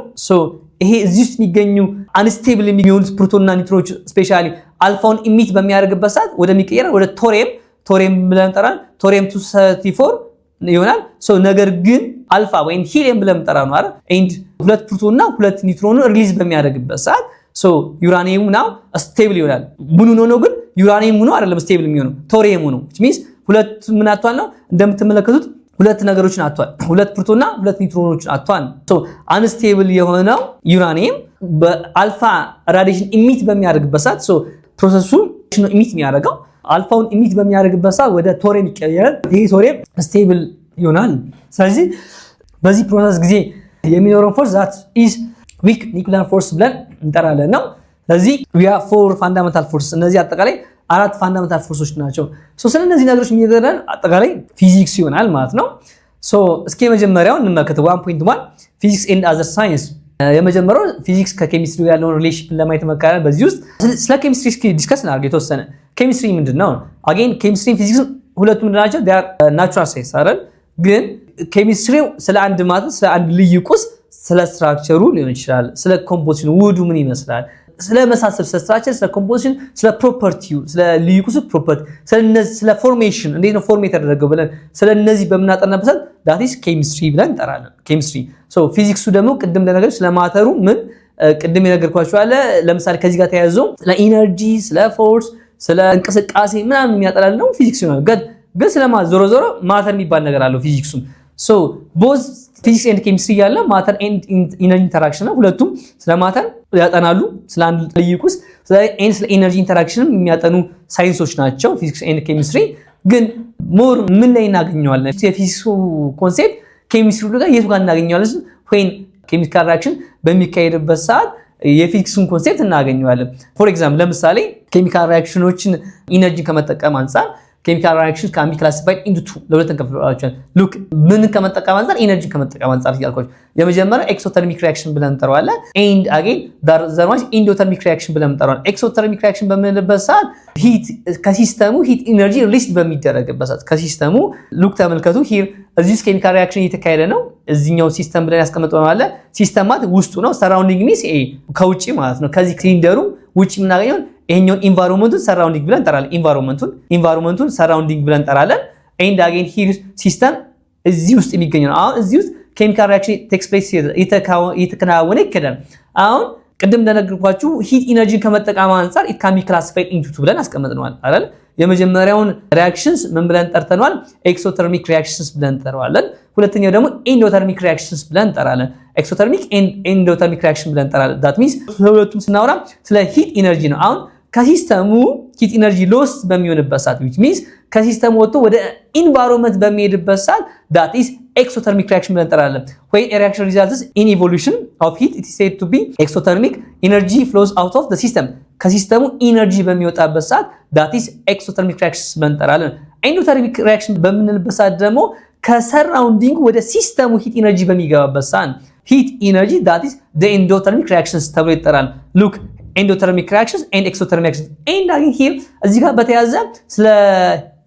ይሄ እዚህ ውስጥ የሚገኙ አንስቴብል የሚሆኑት ፕሮቶንና ኒውትሮኖች ስፔሻሊ አልፋውን ኢሚት በሚያደርግበት ሰዓት ወደሚቀየር ወደ ቶሪየም ብለን እንጠራለን ቶሪየም 234 ይሆናል ነገር ግን አልፋ ወይም ሂሊየም ብለን እንጠራለን አይደል ኤንድ ሁለት ፕሮቶንና ሁለት ኒውትሮን ሪሊዝ በሚያደርግበት ሰዓት ዩራኒየም now ስቴብል ይሆናል ምን ነው ግን ዩራኒየም ነው አይደለም ስቴብል የሚሆነው ቶሪየም ነው which means ሁለት ምን አጥቷል ነው እንደምትመለከቱት ሁለት ነገሮችን አጥቷል ሁለት ፕሮቶንና ሁለት ኒውትሮኖችን አጥቷል አንስቴብል የሆነው ዩራኒየም በአልፋ ራዲዬሽን ኢሚት በሚያደርግበት ሰዓት ፕሮሰሱ ነው ኢሚት የሚያደርገው አልፋውን ኢሚት በሚያደርግበት ሰዓት ወደ ቶሪየም ይቀየራል ይሄ ቶሪየም ስቴብል ይሆናል ስለዚህ በዚህ ፕሮሰስ ጊዜ የሚኖረው ፎርስ that is weak nuclear force ብለን እንጠራለን ነው ስለዚህ we have four fundamental forces እነዚህ አጠቃላይ አራት ፋንዳሜንታል ፎርሶች ናቸው ስለነዚህ ነገሮች የሚደረን አጠቃላይ ፊዚክስ ይሆናል ማለት ነው እስኪ መጀመሪያው እንመለከተው 1.1 ፊዚክስ ኤንድ አዘር ሳይንስ የመጀመሪያው ፊዚክስ ከኬሚስትሪ ያለውን ሪሌሽን ለማየት መካከል በዚህ ውስጥ ስለ ኬሚስትሪ እስኪ ዲስከስ እናድርግ የተወሰነ ኬሚስትሪ ምንድነው አጌን ኬሚስትሪ ፊዚክስ ሁለቱም ምንድናቸው they are natural science አይደል ግን ኬሚስትሪ ስለ አንድ ማተር ስለ አንድ ልዩ ቁስ ስለ ስትራክቸሩ ሊሆን ይችላል ስለ ኮምፖዚሽኑ ውህዱ ምን ይመስላል ስለ መሳሰል ስለ ስትራክቸር ስለ ኮምፖዚሽን ስለ ፕሮፐርቲው ስለ ልዩ ቁስ ፕሮፐርቲ ስለ ፎርሜሽን እንዴት ነው ፎርም የተደረገው ብለን ስለ እነዚህ በመናጠናበት ሰዓት that is chemistry ብለን እንጠራለን ኬሚስትሪ ፊዚክሱ ደግሞ ቅድም ለነገር ስለ ማተሩ ምን ቅድም የነገርኳችሁ አለ ለምሳሌ ከዚህ ጋር ተያይዞ ስለ ኢነርጂ ስለ ፎርስ ስለ እንቅስቃሴ ምናምን የሚያጠላል ነው ፊዚክስ ነው ግን ስለ ዞሮ ማተር የሚባል ነገር አለው ፊዚክሱም both ፊዚክስ ኤንድ ኬሚስትሪ ያለ ማተር ኤንድ ኢነርጂ ኢንተራክሽን ነው ሁለቱም ስለ ማተር ያጠናሉ ስለ አንድ ልዩ ቁስ ስለ ኢነርጂ ኢንተራክሽንም የሚያጠኑ ሳይንሶች ናቸው ፊዚክስ ኤንድ ኬሚስትሪ ግን ሞር ምን ላይ እናገኘዋለን የፊዚክስ ኮንሴፕት ኬሚስትሪ ጋር የቱ ጋር እናገኘዋለን when ኬሚካል ሪአክሽን በሚካሄድበት ሰዓት የፊዚክስን ኮንሴፕት እናገኘዋለን ፎር ኤግዛምፕል ለምሳሌ ኬሚካል ሪአክሽኖችን ኢነርጂ ከመጠቀም አንፃር chemical reactions can be classified into two ለሁለት እንከፍላቸዋለን look ምን ከመጠቀም አንፃር ኢነርጂ ከመጠቀም አንፃር ይያልኳችሁ የመጀመሪያው ኤክሶተርሚክ ሪአክሽን ብለን እንጠራዋለን and again there was endothermic reaction ብለን እንጠራዋለን ኤክሶተርሚክ ሪአክሽን በምንልበት ሰዓት ሂት ከሲስተሙ ሂት ኢነርጂ ሪሊዝ በሚደረግበት ሰዓት ከሲስተሙ look ተመልከቱ here እዚህ ኬሚካል ሪአክሽን እየተካሄደ ነው እዚህኛው ሲስተም ብለን ያስቀምጠው ማለት ሲስተማት ውስጡ ነው ሰራውንዲንግ ሚስ ከውጪ ማለት ነው ከዚህ ሲሊንደሩ ውጪ የምናገኘው ይሄኛው ኢንቫይሮንመንቱን ሰራውንዲንግ ብለን እንጠራለን ኢንቫይሮንመንቱን ሰራውንዲንግ ብለን እንጠራለን and again here ሲስተም እዚህ ውስጥ የሚገኘው ነው አሁን እዚህ ውስጥ ኬሚካል ሪአክሽን ቴክስ ፕሌስ የተከናወነ ይከዳል አሁን ቅድም እንደነገርኳችሁ ሂት ኢነርጂን ከመጠቀም አንፃር it can be classified into two ብለን አስቀምጠናል አይደል የመጀመሪያውን ሪአክሽንስ ምን ብለን ጠርተናል ኤክሶተርሚክ ሪአክሽንስ ብለን እንጠራዋለን ሁለተኛው ደግሞ ኤንዶተርሚክ ሪአክሽንስ ብለን እንጠራለን ኤክሶተርሚክ ኤንድ ኤንዶተርሚክ ሪአክሽን ብለን እንጠራለን that means ሁለቱም ስናወራ ስለ ሂት ኢነርጂ ነው አሁን ከሲስተሙ ሂት ኢነርጂ ሎስ በሚሆንበት ሰዓት which means ከሲስተሙ ወጥቶ ወደ ኢንቫይሮንመንት በሚሄድበት ሰዓት that is exothermic reaction ብለን እንጠራለን when a reaction results in evolution of heat it is said to be exothermic energy flows out of the system ከሲስተሙ ኢነርጂ በሚወጣበት ሰዓት that is exothermic reaction ብለን እንጠራለን endothermic reaction በምንልበት ሰዓት ደግሞ ከሰራውንዲንግ ወደ ሲስተሙ ሂት ኢነርጂ በሚገባበት ሰዓት heat energy that is the endothermic reactions ተብሎ ይጠራል look endothermic reactions and exothermic reactions and again here እዚህ ጋር በተያያዘ ስለ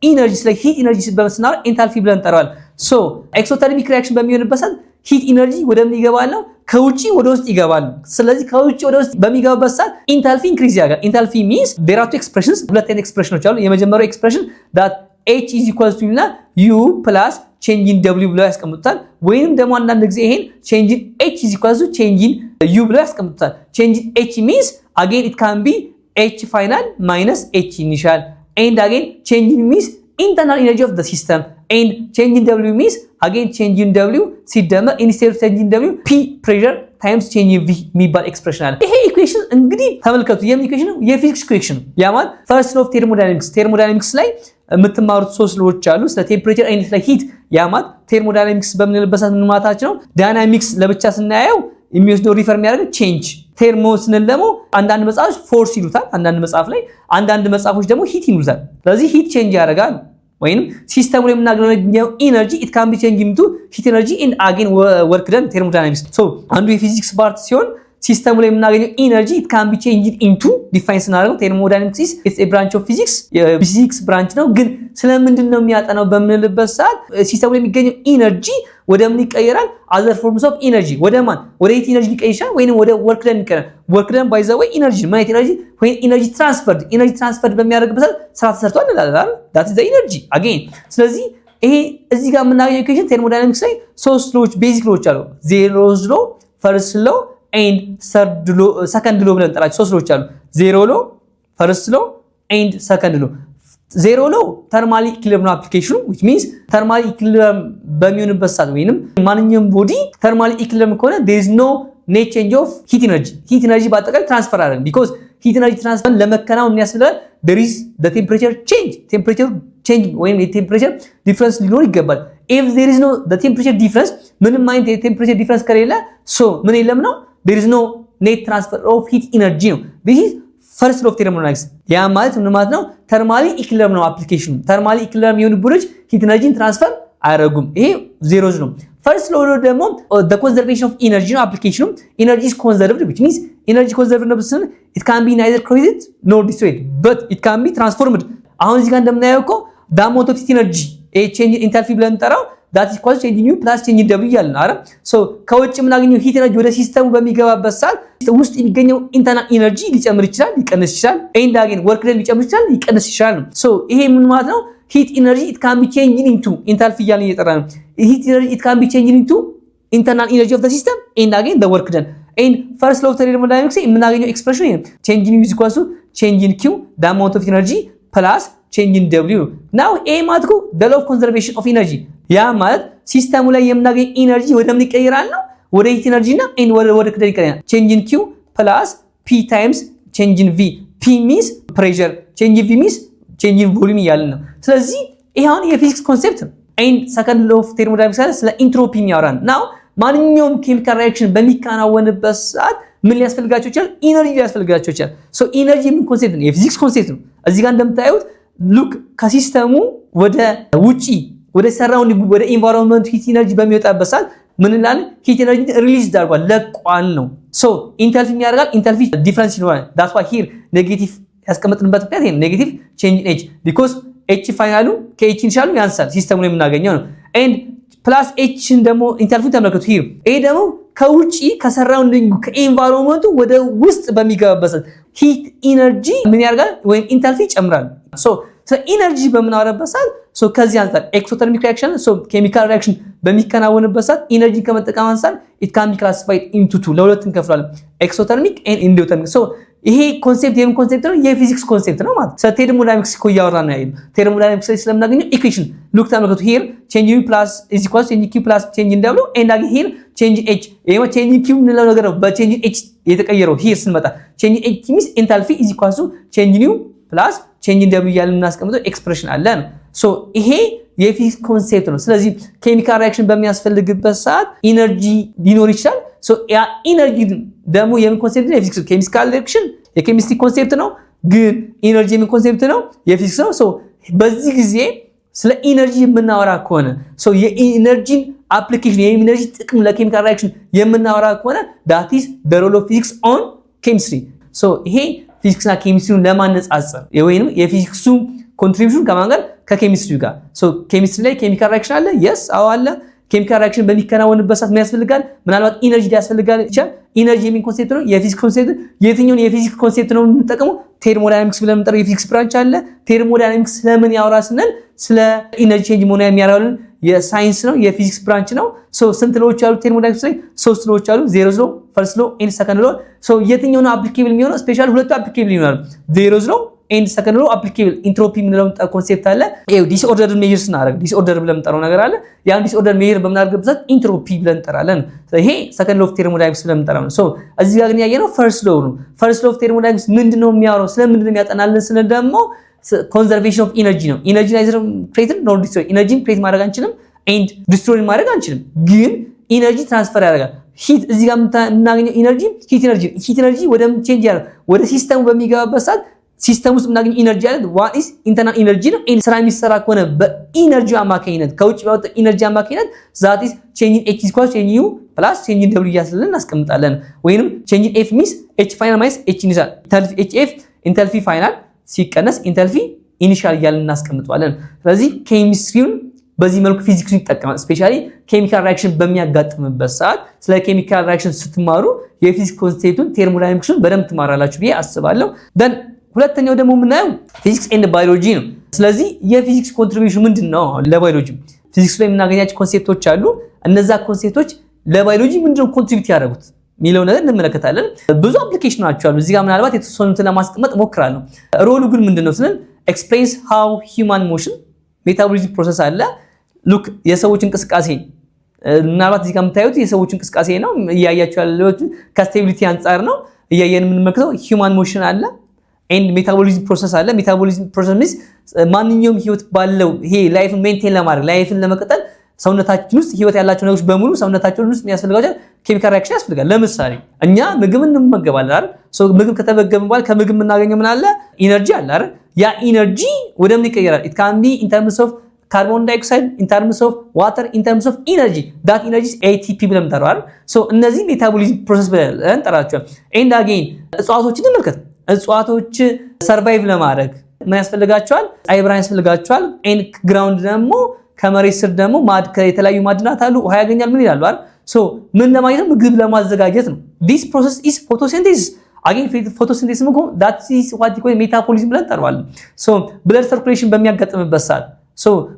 ኢነርጂ ስለ ሂት ኢነርጂ በመስናር ኤንታልፒ ብለን እንጠራዋለን ሶ ኤክሶተርሚክ ሪአክሽን በሚሆንበት ሰዓት ሂት ኢነርጂ ወደ ምን ይገባል ነው ከውጪ ወደ ውስጥ ይገባል ስለዚህ ከውጪ ወደ ውስጥ በሚገባበት ሰዓት ኢንታልፒ ኢንክሪዝ ያደርጋል ኢንታልፒ means there are two expressions ሁለት አይነት ኤክስፕሬሽኖች አሉ የመጀመሪያው ኤክስፕሬሽን that h is equals to እና u plus change in w ብለው ያስቀምጡታል። ወይንም ደግሞ አንዳንድ ጊዜ ይሄን change in h is equals to change in u ብለው ያስቀምጡታል። change in h means again it can be h final minus h initial and again change in means internal energy of the system and change in w means again change in w ሲደመር instead of change in w p pressure times change in v የሚባል ኤክስፕሬሽን አለ። ይሄ ኢኩዌሽን እንግዲህ ተመልከቱ ኢኩዌሽን የፊዚክስ ኢኩዌሽን ያ ማለት ፈርስት ሎው ኦፍ ቴርሞዳይናሚክስ ላይ የምትማሩት ሶስት ሎዎች አሉ። ስለ ቴምፕሬቸር ኤንድ ስለ ሂት ያ ማለት ቴርሞዳይናሚክስ በምንልበት ሰዓት ምን ማለታችን ነው? ዳይናሚክስ ለብቻ ስናየው የሚወስደው ሪፈር የሚያደርግ ቼንጅ ቴርሞ ስንል ደግሞ አንዳንድ መጽሐፎች ፎርስ ይሉታል፣ አንዳንድ መጽሐፍ ላይ አንዳንድ መጽሐፎች ደግሞ ሂት ይሉታል። ስለዚህ ሂት ቼንጅ ያደርጋል ወይንም ሲስተሙ ላይ የምናገኘው ኢነርጂ it can be changed into heat energy and again work done thermodynamics so አንዱ የፊዚክስ ፓርት ሲሆን ሲስተሙ ላይ የምናገኘው ኢነርጂ it can be changed into ዲፋይን ስናደርገው thermodynamics is it's a branch of physics የፊዚክስ ብራንች ነው። ግን ስለምንድን ነው የሚያጠናው በምንልበት ሰዓት ሲስተሙ ላይ የሚገኘው ኢነርጂ ወደ ምን ይቀየራል? other forms of energy ወደ ማን ወደ heat energy ይቀየራል ወይንም ወደ work done ይቀየራል። work done by the way energy ማለት energy ወይ energy transferred በሚያደርግበት ሰዓት ስራ ተሰርቷል እንላለን። that is the energy again ስለዚህ ይሄ እዚህ ጋር የምናገኘው ኢኩዌሽን ቴርሞዳይናሚክስ ላይ ሶስት ሎዎች ቤዚክ ሎዎች አሉ። ዜሮዝ ሎ ፈርስት ሎ ኤንድ ሰርድ ሎ ሰከንድ ሎ ብለን እንጠራቸው ሶስት ሎዎች አሉ። ዜሮ ሎ ፈርስት ሎ ኤንድ ሰከንድ ሎ ዜሮ ሎ ተርማል ኢኩሊብሪየም ነው አፕሊኬሽኑ which means ተርማል ኢኩሊብሪየም በሚሆንበት ሰዓት ወይንም ማንኛውም ቦዲ ተርማል ኢኩሊብሪየም ከሆነ there is no net change of heat energy በአጠቃላይ ትራንስፈር አይደለም because heat energy transfer ለመከናወን ምን ያስፈልጋል? there is the temperature change ወይም የቴምፕሬቸር ዲፈረንስ ሊኖር ይገባል። if there is no the temperature difference ምንም አይነት የቴምፕሬቸር ዲፈረንስ ከሌለ so ምን የለም ነው there is no net transfer of heat energy ነው። this is first law of thermodynamics ያ ማለት ምን ማለት ነው? ተርማሊ ኢኩሊብሪየም ነው አፕሊኬሽኑ። ተርማሊ ኢኩሊብሪየም የሆኑ ቦዲዎች ሂት ኤነርጂን ትራንስፈር አያደርጉም። ይሄ ዜሮዝ ነው። ፈርስት ሎው ደግሞ the conservation of energy ነው አፕሊኬሽኑ። energy is conserved which means energy conserved ነው ብስል it can be neither created nor destroyed but it can be transformed። አሁን እዚህ ጋር እንደምናየው እኮ the amount of heat energy change in enthalpy ብለን እንጠራው that is equal change in u plus change in w ያልን አይደል? so ከውጭ የምናገኘው ሂት ኤነርጂ ወደ ሲስተሙ በሚገባበት ሰዓት ውስጥ የሚገኘው ኢንተርናል ኢነርጂ ሊጨምር ይችላል፣ ሊቀንስ ይችላል። and again work done ሊጨምር ይችላል፣ ሊቀንስ ይችላል። so ይሄ ምን ማለት ነው? heat energy it can be changed into enthalpy ያልን እየጠራ ነው። heat energy it can be changed into internal energy of the system and again the work done and first law of thermodynamics የምናገኘው ኤክስፕሬሽን ይሄ change in u is equal to change in q the amount of energy plus change in w now a ማለት ነው the law of conservation of energy ያ ማለት ሲስተሙ ላይ የምናገኝ ኢነርጂ ወደ ምን ይቀየራል ነው? ወደ ሂት ኤነርጂ እና ወደ ክደት ይቀየራል። change in q plus p times change in v p means pressure change in v means change in volume ያልን ነው። ስለዚህ ይሄ አሁን የፊዚክስ ኮንሴፕት ነው። and second law of thermodynamics ስለ ኢንትሮፒ ያወራል። now ማንኛውም ኬሚካል ሪአክሽን በሚከናወንበት ሰዓት ምን ሊያስፈልጋቸው ይችላል? ኢነርጂ ሊያስፈልጋቸው ይችላል። so ኢነርጂ ምን ኮንሴፕት ነው? የፊዚክስ ኮንሴፕት ነው። እዚህ ጋር እንደምታዩት ሉክ ከሲስተሙ ወደ ውጪ ወደ ሰራውንዲንግ ወደ ኢንቫይሮንመንት ሂት ኤነርጂ በሚወጣበት ሰዓት ምን እንላለን? ሂት ኤነርጂ ሪሊዝ ዳርጓል ለቋል ነው። ሶ ኢንተልፊ ያደርጋል። ኢንተልፊ ዲፈረንስ ይኖራል። that's why here ኔጌቲቭ ያስቀመጥንበት ምክንያት ይሄ ኔጌቲቭ ቼንጅ ኢን ኤች because ኤች ፋይናሉ ከኤች ኢኒሻሉ ያንሳል ሲስተሙ ላይ የምናገኘው ነው። and ፕላስ ኤችን ደግሞ ኢንተልፊን ተመልከቱ። here ይሄ ደግሞ ከውጪ ከሰራውንዲንግ ከኢንቫይሮንመንቱ ወደ ውስጥ በሚገባበት ሰዓት ሂት ኤነርጂ ምን ያደርጋል? ወይም ኢንተልፊ ይጨምራል። ሶ ኢነርጂ በምናወራበት ሰዓት ከዚህ አንፃር ኤክሶተርሚክ ሪአክሽን ኬሚካል ሪአክሽን በሚከናወንበት ሰዓት ኢነርጂ ከመጠቀም አንፃር it can be classified into two ለሁለት እንከፍላለን ኤክሶተርሚክ and endothermic ይሄ ኮንሴፕት የምን ኮንሴፕት ነው? የፊዚክስ ኮንሴፕት ነው ማለት ነው። ቴርሞዳይናሚክስ እኮ እያወራን ነው ያለው። ቴርሞዳይናሚክስ ላይ ስለምናገኘው ኢኩዌሽን ሉክ ተመልከቱ። here change u plus is equal to change q plus change in w and again here change h ይሄ change q ምንለው ነገር ነው። በchange h የተቀየረው here ስንመጣ change h means enthalpy is equal to change u plus change in w ያልን እናስቀምጠው ኤክስፕሬሽን አለ ነው። ይሄ የፊዚክስ ኮንሴፕት ነው። ስለዚህ ኬሚካል ሪአክሽን በሚያስፈልግበት ሰዓት ኢነርጂ ሊኖር ይችላል። ያ ኢነርጂ ደግሞ የምን ኮንሴፕት ነው? የፊዚክስ ኬሚካል ሪአክሽን የኬሚስትሪ ኮንሴፕት ነው። ግን ኢነርጂ የምን ኮንሴፕት ነው? የፊዚክስ ነው። በዚህ ጊዜ ስለ ኢነርጂ የምናወራ ከሆነ የኢነርጂን አፕሊኬሽን የኢነርጂ ጥቅም ለኬሚካል ሪአክሽን የምናወራ ከሆነ that is the role of physics on chemistry ይሄ ፊዚክስና ኬሚስትሪውን ለማነጻጸር ወይንም የፊዚክሱ ኮንትሪቢዩሽን ከማን ጋር? ከኬሚስትሪ ጋር። ኬሚስትሪ ላይ ኬሚካል ሪአክሽን አለ። yes አዎ አለ። ኬሚካል ሪአክሽን በሚከናወንበት ሰዓት ምን ያስፈልጋል? ምናልባት ኢነርጂ ያስፈልጋል ይችላል። ኢነርጂ የሚን ኮንሴፕት ነው የፊዚክስ ኮንሴፕት። የትኛውን የፊዚክስ ኮንሴፕት ነው የምንጠቀመው? ቴርሞዳይናሚክስ ብለን የምንጠራው የፊዚክስ ብራንች አለ። ቴርሞዳይናሚክስ ስለምን ያወራ ስንል ስለ ኢነርጂ ቼንጅ ሞና የሚያራውልን የሳይንስ ነው የፊዚክስ ብራንች ነው ስንት ሎዎች አሉ ቴርሞዳይናሚክስ ላይ 3 ሎዎች አሉ ዜሮ ሎ ፈርስት ሎ ኤንድ ሰከንድ ሎ የትኛው ነው አፕሊኬብል የሚሆነው ስፔሻሊ ሁለቱ አፕሊኬብል ይሆናሉ ዜሮ ሎ ኤንድ ሰከንድ ሎ አፕሊኬብል ኢንትሮፒ ምንለው ኮንሴፕት አለ ዲስኦርደር ሜዥር ስናደርግ ዲስኦርደር ብለን እንጠራው ነገር አለ ያን ዲስኦርደር ሜዥር በመናገርበት ኢንትሮፒ ብለን እንጠራለን ይሄ ሰከንድ ሎ ኦፍ ቴርሞዳይናሚክስ ብለን እንጠራው ነው እዚህ ጋር ግን ያየነው ፈርስት ሎ ነው ፈርስት ሎ ኦፍ ቴርሞዳይናሚክስ ምንድነው የሚያወራው ስለምንድነው የሚያጠናልን ስለ ደግሞ ኮንዘርቬሽን ኦፍ ኢነርጂ ነው ኢነርጂ ናይዘር ክሬት ኖር ዲስትሮይ ኢነርጂን ክሬት ማድረግ አንችልም ኤንድ ዲስትሮይ ማድረግ አንችልም ግን ኢነርጂ ትራንስፈር ያደርጋል ሂት እዚህ ጋር የምናገኘው ኢነርጂ ሂት ኢነርጂ ወደ ቼንጅ ያደርጋል ወደ ሲስተሙ በሚገባበት ሰዓት ሲስተም ውስጥ የምናገኘው ኢነርጂ አለ what is internal energy ነው ስራ የሚሰራ ከሆነ በኢነርጂ አማካኝነት ከውጭ ባወጣ ኢነርጂ አማካኝነት that is changing h is equal to change u plus changing w እያስለን እናስቀምጣለን ወይንም changing f means h final minus h initial hf enthalpy final ሲቀነስ enthalpy initial እያልን እናስቀምጣለን ስለዚህ ኬሚስትሪውን በዚህ መልኩ ፊዚክስን ይጠቀማል ስፔሻሊ ኬሚካል ሪአክሽን በሚያጋጥምበት ሰዓት ስለ ኬሚካል ሪአክሽን ስትማሩ የፊዚክስ ኮንሴፕቱን ቴርሞዳይናሚክሱን በደንብ ትማራላችሁ ብዬ አስባለሁ then ሁለተኛው ደግሞ ምናየው ፊዚክስ ኤንድ ባዮሎጂ ነው ስለዚህ የፊዚክስ ኮንትሪቢዩሽን ምንድነው ለባዮሎጂ ፊዚክስ ላይ የምናገኛቸው ኮንሴፕቶች አሉ እነዛ ኮንሴፕቶች ለባዮሎጂ ምንድነው ኮንትሪቢዩት ያደርጉት ሚለው ነገር እንመለከታለን ብዙ አፕሊኬሽኖች አሉ እዚህ ጋር ምናልባት የተወሰኑትን ለማስቀመጥ ሞክራለሁ ሮሉ ግን ምንድነው ስንል explains how human motion metabolism process አለ ሉክ የሰዎች እንቅስቃሴ ምናልባት እዚህ ጋር የምታዩት የሰዎች እንቅስቃሴ ነው እያያችሁ ያለው ከስቴቢሊቲ አንፃር ነው እያየን የምንመለከተው human motion አለ ኤንድ ሜታቦሊዝም ፕሮሰስ አለ ሜታቦሊዝም ፕሮሰስ ሚንስ ማንኛውም ህይወት ባለው ይሄ ላይፍን ሜንቴን ለማድረግ ላይፍን ለመቀጠል ሰውነታችን ውስጥ ህይወት ያላቸው ነገሮች በሙሉ ሰውነታችን ውስጥ የሚያስፈልጋቸው ኬሚካል ሪአክሽን ያስፈልጋል ለምሳሌ እኛ ምግብ እንመገባለን አይደል ምግብ ከተመገብን በኋላ ከምግብ የምናገኘው ምን አለ ኢነርጂ አለ አይደል ያ ኢነርጂ ወደ ምን ይቀየራል it can be in terms of carbon dioxide in terms of water in terms of energy that energy is ATP ብለን እንጠራው አይደል እነዚህ ሜታቦሊዝም ፕሮሰስ ብለን እንጠራቸዋለን ኤንድ አጌን እጽዋቶችን እንመልከት እጽዋቶች ሰርቫይቭ ለማድረግ ምን ያስፈልጋቸዋል ፀሐይ ብርሃን ያስፈልጋቸዋል ኤንድ ግራውንድ ደግሞ ከመሬት ስር ደግሞ የተለያዩ ማዕድናት አሉ ውሃ ያገኛል ምን ይላሉ አይደል ምን ለማግኘት ምግብ ለማዘጋጀት ነው this process is photosynthesis again photosynthesis ነው that is what we call metabolism ብለን እንጠራዋለን blood circulation በሚያጋጥምበት ሰዓት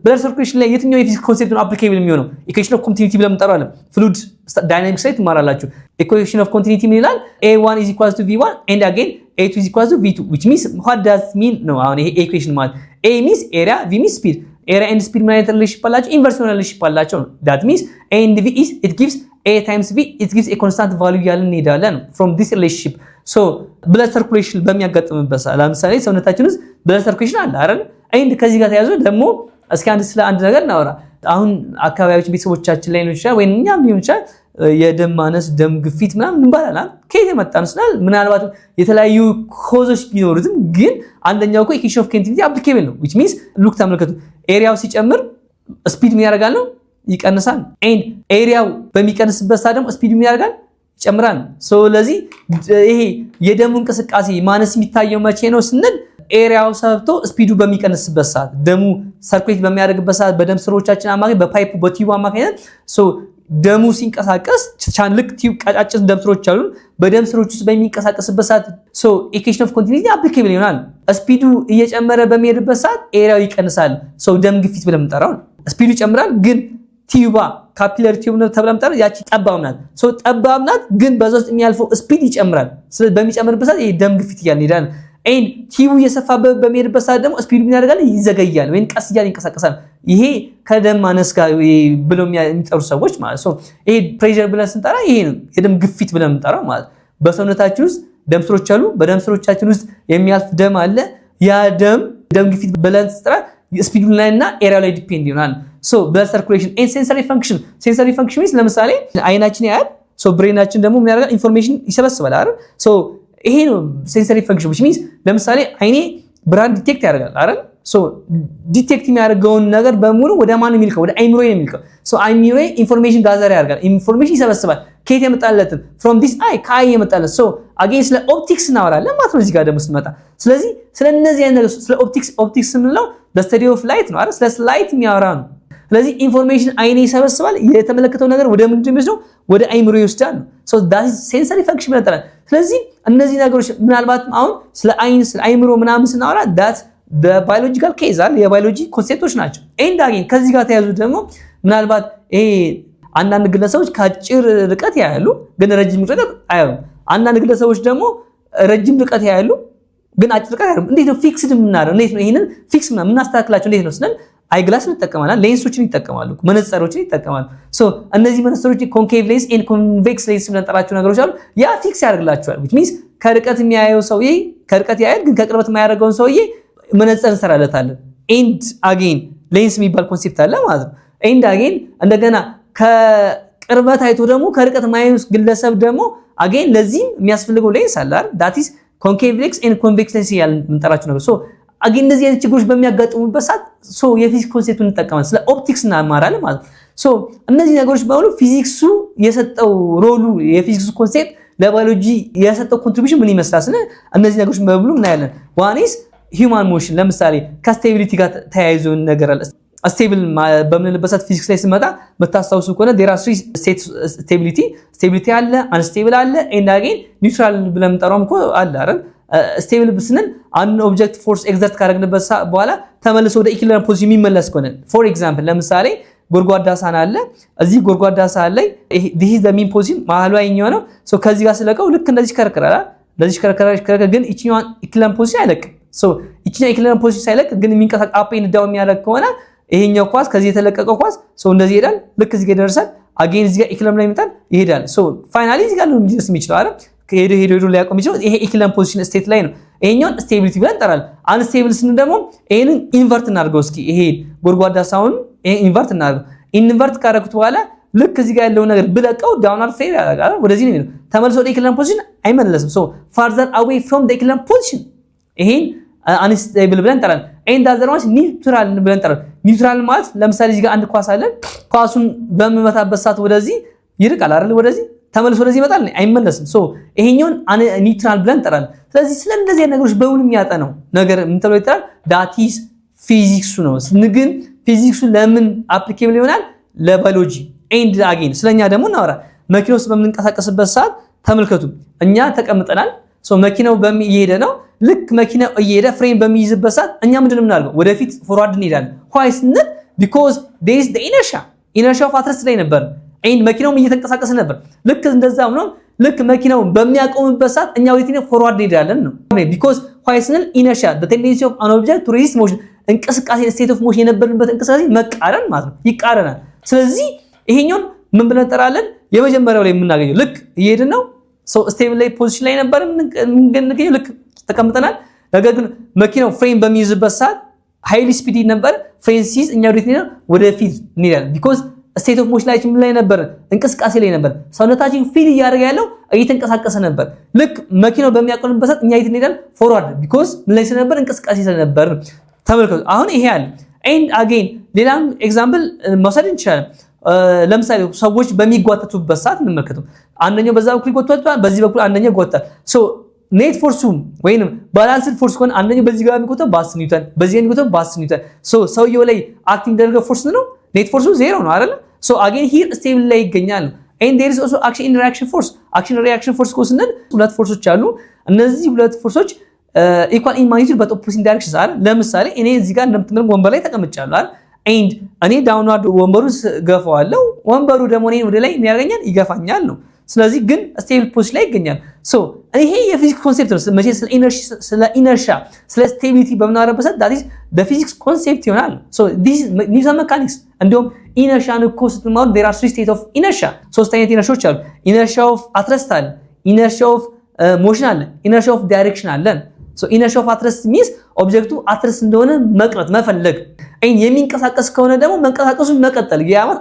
blood circulation ላይ የትኛው የፊዚክስ ኮንሴፕት ነው አፕሊኬብል የሚሆነው equation of continuity ብለን እንጠራዋለን fluid dynamics ላይ ትማራላችሁ equation of continuity ምን ይላል a1 is equal to v1 and again a2 is equal to v2 which means what does mean ነው አሁን ይሄ equation ማለት a means area v means speed area and speed ማለት ሪሌሽንሺፕ አላቸው ኢንቨርስ ሪሌሽንሺፕ አላቸው that means a and v is it gives a times v it gives a constant value ያለን እንሄዳለን from this relationship blood circulation በሚያጋጥምበት ሰዓት ለምሳሌ ሰውነታችን ውስጥ blood circulation አለ አይደል and ከዚህ ጋር ተያይዞ ደግሞ እስኪ ስለ አንድ ነገር እናወራ አሁን አካባቢያችን ቤተሰቦቻችን ላይ ነው ይችላል ወይ እኛም ሊሆን ይችላል የደም ማነስ ደም ግፊት ምናምን እንባላለን ከየት የመጣን ስናል ምናልባት የተለያዩ ኮዞች ቢኖሩትም ግን አንደኛው እኮ ኢኩዌሽን ኦፍ ኮንቲኒቲ አፕሊኬብል ነው which means ሉክ ተመልከቱ ኤሪያው ሲጨምር ስፒድ ምን ያደርጋል ነው ይቀንሳል and ኤሪያው በሚቀንስበት ሰዓት ደግሞ ስፒድ ምን ያደርጋል ይጨምራል ስለዚህ ይሄ የደም እንቅስቃሴ ማነስ የሚታየው መቼ ነው ስንል ኤሪያው ሰብቶ ስፒዱ በሚቀንስበት ሰዓት ደሙ ሰርኩሌት በሚያደርግበት ሰዓት በደም ስሮቻችን አማካኝ በፓይፑ በቲዩብ አማካኝነት ደሙ ሲንቀሳቀስ ቻንልክ ቲዩብ ቀጫጭን ደም ስሮች አሉ በደም ስሮች ውስጥ በሚንቀሳቀስበት ሰዓት ኢኩዌሽን ኦፍ ኮንቲኒቲ አፕሊኬብል ይሆናል ስፒዱ እየጨመረ በሚሄድበት ሰዓት ኤሪያው ይቀንሳል ደም ግፊት ብለን እንጠራው ስፒዱ ይጨምራል ግን ቲዩባ ካፒላሪ ቲዩብ ነው ተብላ እንጠራው ያቺ ጠባብ ናት ግን በዛ ውስጥ የሚያልፈው ስፒድ ይጨምራል ስለዚህ በሚጨምርበት ሰዓት ይሄ ደም ግፊት ይላል ኤንድ ቲዩብ እየሰፋ በሚሄድበት ሰዓት ደግሞ ስፒዱ ምን ያደርጋል ይዘገያል ወይን ቀስ እያለ ይንቀሳቀሳል ይሄ ከደም ማነስ ጋር ብለው የሚጠሩ ሰዎች ማለት ይሄ ፕሬሸር ብለን ስንጠራ ይሄ ነው የደም ግፊት ብለን እንጠራው ማለት በሰውነታችን ውስጥ ደም ስሮች አሉ በደም ስሮቻችን ውስጥ የሚያልፍ ደም አለ ያ ደም ግፊት ብለን ስንጠራ ስፒዱ ላይና ኤሪያው ላይ ዲፔንድ ይሆናል blood circulation and sensory function means ለምሳሌ አይናችን ያያል ብሬናችን ደግሞ ምን ያደርጋል ኢንፎርሜሽን ይሰበስባል አይደል ይሄ ነው ሴንሰሪ ፈንክሽን which means ለምሳሌ አይኔ ብርሃን ዲቴክት ያደርጋል አይደል ዲቴክት የሚያደርገውን ነገር በሙሉ ወደ ማን ነው የሚልከው ወደ አይምሮዬ ነው የሚልከው አይምሮዬ ኢንፎርሜሽን ጋዘር ያደርጋል ኢንፎርሜሽን ይሰበስባል ከየት የመጣለትን from this eye ከአይ የመጣለት again ስለ ኦፕቲክስ እናወራለን ማለት ነው እዚህ ጋር ደግሞ ስንመጣ ስለዚህ ስለ እነዚህ አይነት ነገሮች ስለ ኦፕቲክስ ስንለው the study of light ነው አይደል ስለ ላይት የሚያወራ ነው ስለዚህ ኢንፎርሜሽን አይኔ ይሰበስባል የተመለከተው ነገር ወደ ምንድን ነው የሚወስደው ወደ አይምሮ ይወስዳል that is sensory function ብለን እንጠራለን ስለዚህ እነዚህ ነገሮች ምናልባት አሁን ስለ አይን ስለ አይምሮ ምናምን ስናወራ that በባዮሎጂካል ኬዝ አለ የባዮሎጂ ኮንሴፕቶች ናቸው። ኤንድ አጌን ከዚህ ጋር ተያይዞ ደግሞ ምናልባት ይሄ አንዳንድ ግለሰቦች ከአጭር ርቀት ያያሉ ግን ረጅም ርቀት አያዩም። አንዳንድ ግለሰቦች ደግሞ ረጅም ርቀት ያያሉ ግን አጭር ርቀት አያዩም። እንዴት ነው ፊክስድ የምናደርገው? እንዴት ነው ይሄንን ፊክስ የምናስተካክላቸው? እንዴት ነው ስንል አይግላስ እንጠቀማለን፣ ሌንሶችን ይጠቀማሉ፣ መነጽሮችን ይጠቀማሉ። ሶ እነዚህ መነጽሮች ኮንኬቭ ሌንስ ኤንድ ኮንቬክስ ሌንስ ብለን ጠራቸው ነገሮች አሉ። ያ ፊክስ ያደርግላቸዋል። which means ከርቀት የሚያየው ሰውዬ ከርቀት ያያል ግን ከቅርበት የማያደርገውን ሰውዬ መነጽር እንሰራለታለን። ኤንድ አጌን ሌንስ የሚባል ኮንሴፕት አለ ማለት ነው። ኤንድ አጌን እንደገና ከቅርበት አይቶ ደግሞ ከርቀት የማያየው ግለሰብ ደግሞ አጌን ለዚህም የሚያስፈልገው ሌንስ አለ አይደል? that is concave lens and convex lens ያልን የምንጠራቸው ነገር ሶ አጌን እንደዚህ አይነት ችግሮች በሚያጋጥሙበት ሰዓት ሶ የፊዚክስ ኮንሴፕቱን እንጠቀማለን። ስለ ኦፕቲክስ እናማራለን ማለት ነው። ሶ እነዚህ ነገሮች በሙሉ ፊዚክሱ የሰጠው ሮሉ የፊዚክስ ኮንሴፕት ለባዮሎጂ የሰጠው ኮንትሪቢዩሽን ምን ይመስላል ስለ እነዚህ ነገሮች በሙሉ እናያለን። ዋንስ ሂውማን ሞሽን ለምሳሌ ከስቴቢሊቲ ጋር ተያይዞ ነገር አለ። ስቴብል በምንልበት ሰዓት ፊዚክስ ላይ ስመጣ መታስታውሱ ከሆነ there are three states ስቴቢሊቲ አለ፣ አንስቴብል አለ ኤንድ አጌን ኒውትራል ብለን ጠራውም እኮ አለ አይደል? ስቴብል ብስነን አንድ ኦብጀክት ፎርስ ኤግዘርት ካደረግንበት በኋላ ተመልሶ ወደ ኢኩሊብሪየም ፖዚሽን የሚመለስ ከሆነ ፎር ኤግዛምፕል ለምሳሌ ጎድጓዳ ሳህን አለ። እዚህ ጎድጓዳ ሳህን ላይ this is the mean position መሀሉ አይኛው ነው። ሶ ከዚህ ጋር ስለቀው ልክ እንደዚህ ከረከራል። እንደዚህ ከረከራ ግን ኢቺኛው ኢኩሊብሪየም ፖዚሽን አይለቅም። ሶ ኢቺኛው ኢኩሊብሪየም ፖዚሽን ሳይለቅ ግን የሚንቀሳቀስ አፕ ኤንድ ዳውን የሚያደርግ ከሆነ ይሄኛው ኳስ ከዚህ የተለቀቀው ኳስ ሶ እንደዚህ ይሄዳል። ልክ እዚህ ጋር ይደርሳል። አጌን እዚህ ጋር ኢኩሊብሪየም ላይ ይመጣል ይሄዳል። ሶ ፋይናሊ እዚህ ጋር ነው የሚደርስ የሚችለው አይደል? ሄዶ ሊያቆም ይችላል። ይሄ ኢኩሊብሪየም ፖዚሽን ስቴት ላይ ነው። ይሄኛውን ስቴቢሊቲ ብለን እንጠራለን። አንስቴብል ስንል ደግሞ ይሄንን ኢንቨርት እናድርገው። እስኪ ይሄ ጎድጓዳ ሳህኑን ይሄ ኢንቨርት እናድርገው። ኢንቨርት ካደረኩት በኋላ ልክ እዚህ ጋር ያለው ነገር ብለቀው ዳውንዋርድ ፌል ያደርጋል። ወደዚህ ነው የሚለው ተመልሶ ወደ ኢኩሊብሪየም ፖዚሽን አይመለስም። ሶ ፋርዘር አዌይ ፍሮም ዘ ኢኩሊብሪየም ፖዚሽን ይሄን አንስቴብል ብለን እንጠራለን። ኤንድ አዘርዋይስ ኒውትራል ብለን እንጠራለን። ኒውትራል ማለት ለምሳሌ እዚህ ጋር አንድ ኳስ አለ። ኳሱን በመመታበት ሰዓት ወደዚህ ይርቃል አይደል? ወደዚህ ተመልሶ ወደዚህ ይመጣል አይመለስም። ሶ ይሄኛውን ኒውትራል ብለን እንጠራለን። ስለዚህ ስለ እንደዚህ አይነት ነገሮች በሙሉ የሚያጠናው ነገር ምን ተብሎ ይጠራል? ዳት ኢዝ ፊዚክሱ ነው። ግን ፊዚክሱ ለምን አፕሊኬብል ይሆናል? ለባዮሎጂ። ኤንድ አጌን ስለኛ ደግሞ እናወራ። መኪና ውስጥ በምንንቀሳቀስበት ሰዓት ተመልከቱ፣ እኛ ተቀምጠናል። ሶ መኪናው እየሄደ ነው። ልክ መኪናው እየሄደ ፍሬም በሚይዝበት ሰዓት እኛ ምንድነው የምናደርገው? ወደፊት ፎርዋርድ እንሄዳለን። why ስንል because there is the inertia of attracts ላይ ነበር። ኤንድ መኪናውም እየተንቀሳቀሰ ነበር። ልክ እንደዛም ነው። ልክ መኪናው በሚያቆምበት ሰዓት እኛ ወዴት ነው? ፎርዋርድ እንሄዳለን ነው። because why ስንል inertia the tendency of an object to resist motion እንቅስቃሴ state of motion የነበርንበት እንቅስቃሴ መቃረን ማለት ነው፣ ይቃረናል። ስለዚህ ይሄኛውን ምን ብለን እንጠራለን? የመጀመሪያው ላይ የምናገኘው ልክ እየሄድን ነው። ሶ ስቴብል ላይ ፖዚሽን ላይ ነበር እንገኘው ልክ ተቀምጠናል። ነገር ግን መኪናው ፍሬም በሚይዝበት ሰዓት ሃይሊ ስፒድ ነበር። ፍሬም ሲይዝ እኛ ወደፊት እንሄዳለን። because ስቴት ኦፍ ሞሽን ላይ ነበር፣ እንቅስቃሴ ላይ ነበር። ሰውነታችን ፊል እያደረገ ያለው እየተንቀሳቀሰ ነበር። ልክ መኪናው በሚያቆምበት ሰዓት እኛ እንሄዳለን ፎርዋርድ because ምን ላይ ስለነበር? እንቅስቃሴ ስለነበር። ተመልከቱ አሁን ይሄ አለ። ኤንድ አጌን ሌላም ኤግዛምፕል መውሰድ እንችላለን። ለምሳሌ ሰዎች በሚጓተቱበት ሰዓት እንመልከቱ። አንደኛው በዛ በኩል ይጓተታል፣ በዚህ በኩል አንደኛው ይጓተታል። ሶ ኔት ፎርሱ ወይንም ባላንስድ ፎርስ ከሆነ አንደኛው በዚህ ጋር የሚቆጠው በ10 ኒውተን በዚህ የሚቆጠው በ10 ኒውተን። ሶ ሰውየው ላይ አክቲንግ ያደረገው ፎርስ ነው ኔት ፎርሱ 0 ነው አይደል? ሶ አጌን ሂር ስቴብል ላይ ይገኛል። ኤንድ ዴር ኢዝ ኦልሶ አክሽን ኢን ሪአክሽን ፎርስ። አክሽን ሪአክሽን ፎርስ ኮስነን ሁለት ፎርሶች አሉ። እነዚህ ሁለት ፎርሶች ኢኳል ኢን ማግኒቲዩድ በት ኦፖዚት ዳይሬክሽንስ አይደል? ለምሳሌ እኔ እዚህ ጋር እንደምትመለከቱ ወንበር ላይ ተቀምጫለሁ አይደል? ኤንድ እኔ ዳውንዋርድ ወንበሩን ገፋዋለሁ፣ ወንበሩ ደግሞ እኔን ወደ ላይ የሚያደርገኛል ይገፋኛል ነው። ስለዚህ ግን ስቴብል ፖዚሽን ላይ ይገኛል። ሶ ይሄ የፊዚክስ ኮንሴፕት ነው። መቼ ስለ ኢነርሺያ ስለ ስቴቢሊቲ በምናወራበት ሰዓት ዳት ኢዝ ዘ ፊዚክስ ኮንሴፕት ይሆናል። ሶ ዲስ ኒውተን ሜካኒክስ እንዲሁም ኢነርሺያን እኮ ስትማሩ there are three states of inertia ሶስት አይነት ኢነርሺያዎች አሉ። ኢነርሺያ ኦፍ አትረስት አለ፣ ኢነርሺያ ኦፍ ሞሽን አለ፣ ኢነርሺያ ኦፍ ዳይሬክሽን አለ። ሶ ኢነርሺያ ኦፍ አትረስት ሚንስ ኦብጀክቱ አትረስት እንደሆነ መቅረት መፈለግ፣ የሚንቀሳቀስ ከሆነ ደግሞ መንቀሳቀሱን መቀጠል፣ ያማት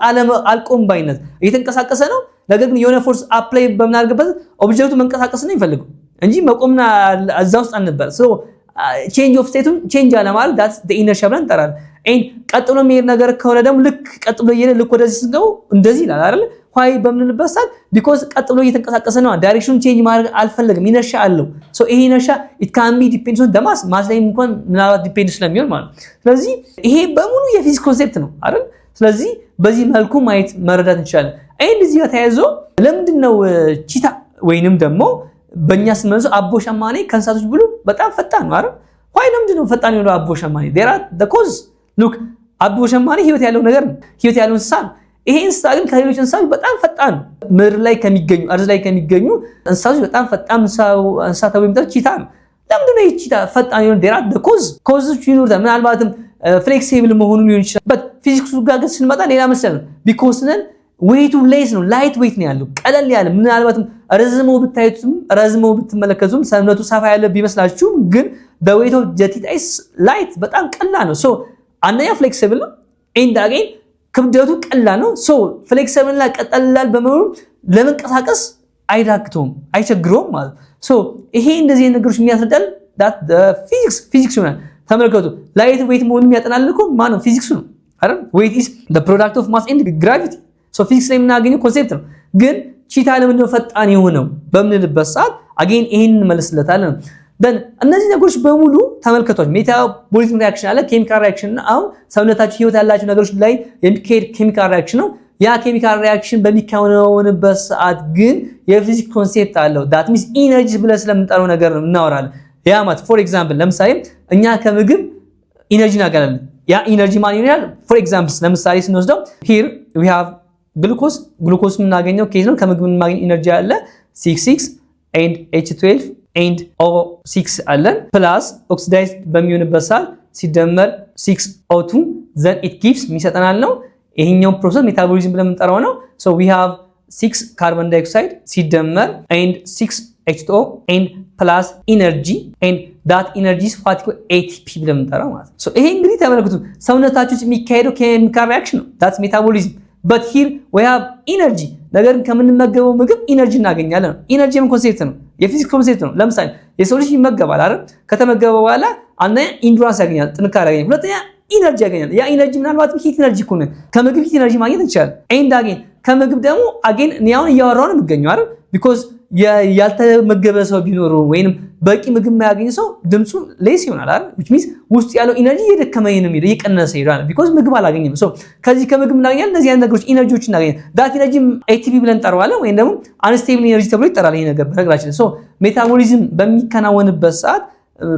አልቆም ባይነት እየተንቀሳቀሰ ነው። ነገር ግን የሆነ ፎርስ አፕላይ በምናደርግበት ኦብጀክቱ መንቀሳቀስ ነው ይፈልገው እንጂ መቆምና እዛ ውስጥ አልነበር። ሶ ቼንጅ ኦፍ ስቴቱን ቼንጅ አለ ማለት ዳትስ ዘ ኢነርሺያ ብለን እንጠራለን። ኤንድ ቀጥሎ የሚሄድ ነገር ከሆነ ደግሞ ልክ ቀጥሎ እየሄደ ልክ ወደዚህ ስንገው እንደዚህ ይላል አይደል? why በምንልበት ሰዓት because ቀጥሎ እየተንቀሳቀሰ ነው። ዳይሬክሽኑን ቼንጅ ማድረግ አልፈለግም፣ ኢነርሺያ አለው። ሶ ይሄ ኢነርሺያ it can be depends on the mass ላይ እንኳን ምናልባት ዲፔንድ ስለሚሆን ማለት ነው። ስለዚህ ይሄ በሙሉ የፊዚክስ ኮንሴፕት ነው አይደል? ስለዚህ በዚህ መልኩ ማየት መረዳት እንችላለን። ኤንድ እዚህ ጋር ተያይዞ ለምንድነው ቺታ ወይንም ደግሞ በእኛ ስንመልሰው አቦ ሸማኔ ከእንስሳቶች ብሉ በጣም ፈጣን ነው አይደል? ዋይ ለምንድን ነው ፈጣን የሆነው አቦ ሸማኔ? ዴራ ዘ ኮዝ ሉክ አቦ ሸማኔ ህይወት ያለው ነገር ነው፣ ህይወት ያለው እንስሳ ነው። ይሄ እንስሳ ግን ከሌሎች እንስሳዎች በጣም ፈጣን ምድር ላይ ከሚገኙ አርዝ ላይ ከሚገኙ እንስሳዎች በጣም ፈጣን እንስሳ ተብሎ የሚጠራው ቺታ ነው። ለምንድን ነው ቺታ ፈጣን የሆነው? ዴራ ዘ ኮዞች ይኖሩታል። ምናልባትም ፍሌክሲብል መሆኑን ሊሆን ይችላል። በት ፊዚክሱ ጋር ግን ስንመጣ ሌላ መሰለ ነው። ቢኮዝ ነን ዌይቱ ሌስ ነው፣ ላይት ዌይት ነው ያለው፣ ቀለል ያለ ምናልባትም ረዝመው ብታዩትም ረዝመው ብትመለከቱም ሰውነቱ ሰፋ ያለ ቢመስላችሁም ግን the weight of the cheetah is light በጣም ቀላል ነው። ሶ አንደኛ ፍሌክሲብል ነው ኤንድ አገኝ ክብደቱ ቀላል ነው። ሶ ፍሌክሲብል እና ቀላል በመሆኑ ለመንቀሳቀስ አይዳክተውም አይቸግረውም ማለት። ሶ ይሄ እንደዚህ ነገሮች የሚያስረዳል that the physics ነው። ተመልከቱ ላይት ዌይት መሆኑን የሚያጠናልከው ማን ነው? ፊዚክሱ ነው አይደል? weight is the product of mass and gravity ሶ ፊዚክስ ላይ የምናገኘው ኮንሴፕት ነው። ግን ቺታ ለምንድን ነው ፈጣን የሆነው በምንልበት ሰዓት አገኝ ይሄን እንመልስለታለን። ደን እነዚህ ነገሮች በሙሉ ተመልከቷቸው። ሜታቦሊዝም ሪአክሽን አለ፣ ኬሚካል ሪአክሽን አሁን ሰውነታችሁ ህይወት ያላችሁ ነገሮች ላይ የሚካሄድ ኬሚካል ሪአክሽን ነው። ያ ኬሚካል ሪአክሽን በሚካሄድበት ሰዓት ግን የፊዚክስ ኮንሴፕት አለው። ዳት ሚንስ ኢነርጂ ብለን ስለምንጠራው ነገር እናወራለን። ያ ማለት ፎር ኤግዛምፕል ለምሳሌ እኛ ከምግብ ኢነርጂ እናገኛለን። ያ ኢነርጂ ማን ይሆናል? ፎር ኤግዛምፕል ለምሳሌ ስንወስደው ሂር ዊ ሃቭ ግሉኮስ የምናገኘው ከየት ነው? ከምግብ የምናገኘው ኢነርጂ አለ 66 and H12 and O6 አለን ፕላስ ኦክሲዳይዝ በሚሆንበት ሰዓት ሲደመር 6O2 then it gives የሚሰጠናል ነው። ይሄኛው ፕሮሰስ ሜታቦሊዝም ብለን የምንጠራው ነው። so we have 6 ካርቦን ዳይኦክሳይድ ሲደመር and 6 H2O and plus energy and that energy is what ATP ብለን የምንጠራው ማለት ነው። so ይሄ እንግዲህ ተመልከቱ ሰውነታችሁ ውስጥ የሚካሄደው ኬሚካል ሪአክሽን ነው። that's metabolism but here we have energy ነገር ከምንመገበው ምግብ ኢነርጂ እናገኛለን። ኢነርጂ ምን ኮንሴፕት ነው? የፊዚክስ ኮንሴፕት ነው። ለምሳሌ የሰው ልጅ ይመገባል አይደል? ከተመገበ በኋላ አንደኛ ኢንዱራንስ ያገኛል፣ ጥንካሬ ያገኛል። ሁለተኛ ኢነርጂ ያገኛል። ያ ኢነርጂ ምናልባትም ሂት ኢነርጂ ከሆነ ከምግብ ሂት ኢነርጂ ማግኘት እንችላለን። ኤንድ አጌን ከምግብ ደግሞ አጌን ያውን እያወራው ነው የሚገኘው አይደል? ቢኮዝ ያልተመገበ ሰው ቢኖር ወይንም በቂ ምግብ የማያገኝ ሰው ድምፁ ሌስ ይሆናል አይደል? which means ውስጥ ያለው ኢነርጂ እየደከመኝ ነው የሚለው እየቀነሰ ይሄዳል ቢኮዝ ምግብ አላገኘም። ሶ ከዚህ ከምግብ እናገኛለን እነዚህ አይነት ነገሮች ኢነርጂዎች እናገኛለን። ዳት ኢነርጂ ATP ብለን እንጠራዋለን ወይንም ደግሞ አንስቴብል ኢነርጂ ተብሎ ይጠራል። ይሄ ነገር በነገራችን ሶ ሜታቦሊዝም በሚከናወንበት ሰዓት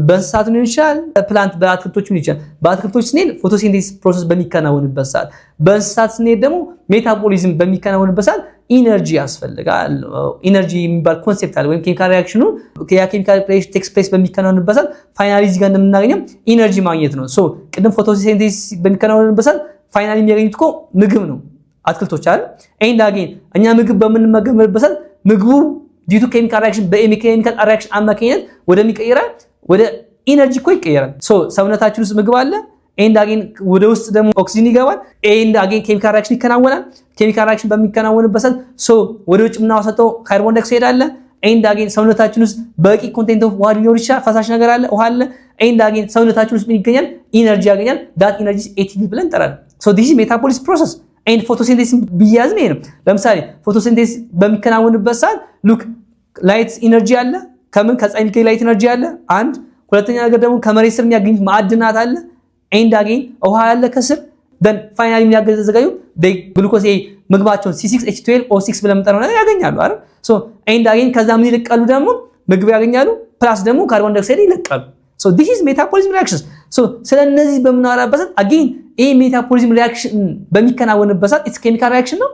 በእንስሳት ሊሆን ይችላል፣ ፕላንት በአትክልቶች ሊሆን ይችላል። በአትክልቶች ስንሄድ ፎቶሲንቴሲስ ፕሮሰስ በሚከናወንበት ሰዓት፣ በእንስሳት ስንሄድ ደግሞ ሜታቦሊዝም በሚከናወንበት ሰዓት ኢነርጂ ያስፈልጋል። ኢነርጂ የሚባል ኮንሴፕት አለ ወይም ኬሚካል ሪአክሽኑ ያ ኬሚካል ሪአክሽን ቴክስ ፕሌስ በሚከናወንበት ሰዓት ፋይናሊ እዚህ ጋር እንደምናገኘው ኢነርጂ ማግኘት ነው። ሶ ቅድም ፎቶሲንቴሲስ በሚከናወንበት ሰዓት ፋይናሊ የሚያገኙት እኮ ምግብ ነው አትክልቶች አይደል? ኤንድ አጌን እኛ ምግብ በምንመገብበት ሰዓት ምግቡ ዲቱ ኬሚካል ሪአክሽን በኬሚካል ሪአክሽን አማካኝነት ወደሚቀየራል ወደ ኢነርጂ እኮ ይቀየራል። ሶ ሰውነታችን ውስጥ ምግብ አለ ኤንድ አጌን ወደ ውስጥ ደግሞ ኦክሲጅን ይገባል ኤንድ አጌን ኬሚካል ሪአክሽን ይከናወናል። ኬሚካል ሪአክሽን በሚከናወንበት ሰዓት ሶ ወደ ውጭ የምናወጣው ካርቦን ዳይኦክሳይድ አለ ኤንድ አጌን ሰውነታችን ውስጥ በቂ ኮንቴንት ኦፍ ዋተር ሊኖር ይችላል፣ ፈሳሽ ነገር አለ፣ ውሃ አለ። ኤንድ አጌን ሰውነታችን ውስጥ ምን ይገኛል? ኢነርጂ ያገኛል። ዳት ኢነርጂ ATP ብለን እንጠራለን። ሶ ዲስ ኢዝ ሜታቦሊዝም ፕሮሰስ ኤንድ ፎቶሲንቴሲስ ቢያዝም ይሄ ነው። ለምሳሌ ፎቶሲንቴሲስ በሚከናወንበት ሰዓት ሉክ ላይት ኢነርጂ አለ ከምን ከፀሐይ የሚገኝ ላይት ኢነርጂ አለ አንድ። ሁለተኛ ነገር ደግሞ ከመሬት ስር የሚያገኙት ማዕድናት አለ ኤንድ አጌን ውሃ ያለ ከስር ደን ፋይናሊ የሚያዘጋጁ ግሉኮስ ምግባቸውን C6 H12 O6 ብለን የምንጠራው ነገር ያገኛሉ አይደል? ሶ ኤንድ አጌን ከዛ ምን ይለቃሉ ደግሞ ምግብ ያገኛሉ ፕላስ ደግሞ ካርቦን ዳይኦክሳይድ ይለቃሉ። ሶ ዲስ ኢዝ ሜታቦሊዝም ሪአክሽንስ። ሶ ስለነዚህ በምናወራበት አጌን ይሄ ሜታቦሊዝም ሪአክሽን በሚከናወንበት ሰዓት ኢትስ ኬሚካል ሪአክሽን ነው።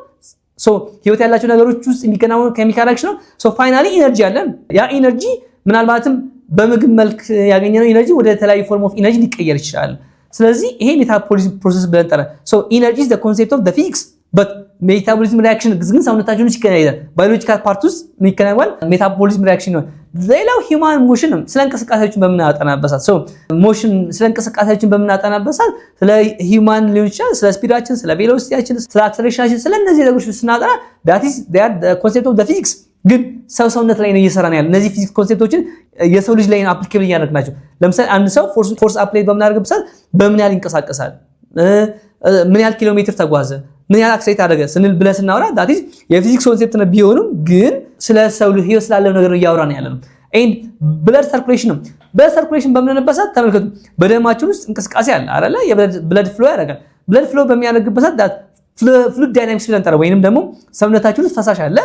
ሶ ህይወት ያላቸው ነገሮች ውስጥ የሚከናወኑ ኬሚካል ሪአክሽን ነው። ሶ ፋይናሊ ኢነርጂ አለን። ያ ኢነርጂ ምናልባትም በምግብ መልክ ያገኘነው ኢነርጂ ወደ ተለያዩ ፎርም ኦፍ ኢነርጂ ሊቀየር ይችላል። ስለዚህ ይሄ ሜታቦሊዝም ፕሮሰስ ብለን እንጠራለን። ሶ ኢነርጂ ኢዝ ዘ ኮንሴፕት ኦፍ ዘ ፊዚክስ በት ሜታቦሊዝም ሪአክሽን ግን ሰውነታችን ውስጥ ይከናወናል። ባዮሎጂካል ፓርት ውስጥ የሚከናወን ሜታቦሊዝም ሪአክሽን ነው። ሌላው ሂውማን ሞሽን ነው። ስለ እንቅስቃሴዎችን በምናጠናበት ሰዓት ሶ ሞሽን ስለ እንቅስቃሴዎችን በምናጠናበት ሰዓት ስለ ሂውማን ሊሆን ይችላል፣ ስለ ስፒዳችን፣ ስለ ቬሎሲቲያችን፣ ስለ አክሰለሬሽናችን ስለ እነዚህ ነገሮች ስናጠና that is the concept of the physics ግን ሰውነት ላይ ነው እየሰራን ያለ እነዚህ ፊዚክስ ኮንሴፕቶችን የሰው ልጅ ላይ አፕሊኬብል እያደረግናቸው። ለምሳሌ አንድ ሰው ፎርስ አፕላይ በምናደርግበት ሰዓት በምን ያህል ይንቀሳቀሳል፣ ምን ያህል ኪሎ ሜትር ተጓዘ፣ ምን ያህል አክሰሌሬት አደረገ ስንል ብለን ስናወራ that is የፊዚክስ ኮንሴፕት ነው ቢሆንም ግን ስለ ሰው ልጅ ህይወት ስላለው ነገር ነው እያወራን ያለ ነው። ኤንድ ብለድ ሰርኩሌሽን ነው። ብለድ ሰርኩሌሽን በምንነበት ሰዓት ተመልከቱ በደማችን ውስጥ እንቅስቃሴ አለ አይደለ? የብለድ ፍሎ ያደርጋል። ብለድ ፍሎ በሚያደርግበት ሰዓት ፍሉድ ዳይናሚክስ ብለን እንጠራው ወይንም ደግሞ ሰውነታችን ውስጥ ፈሳሽ አለ።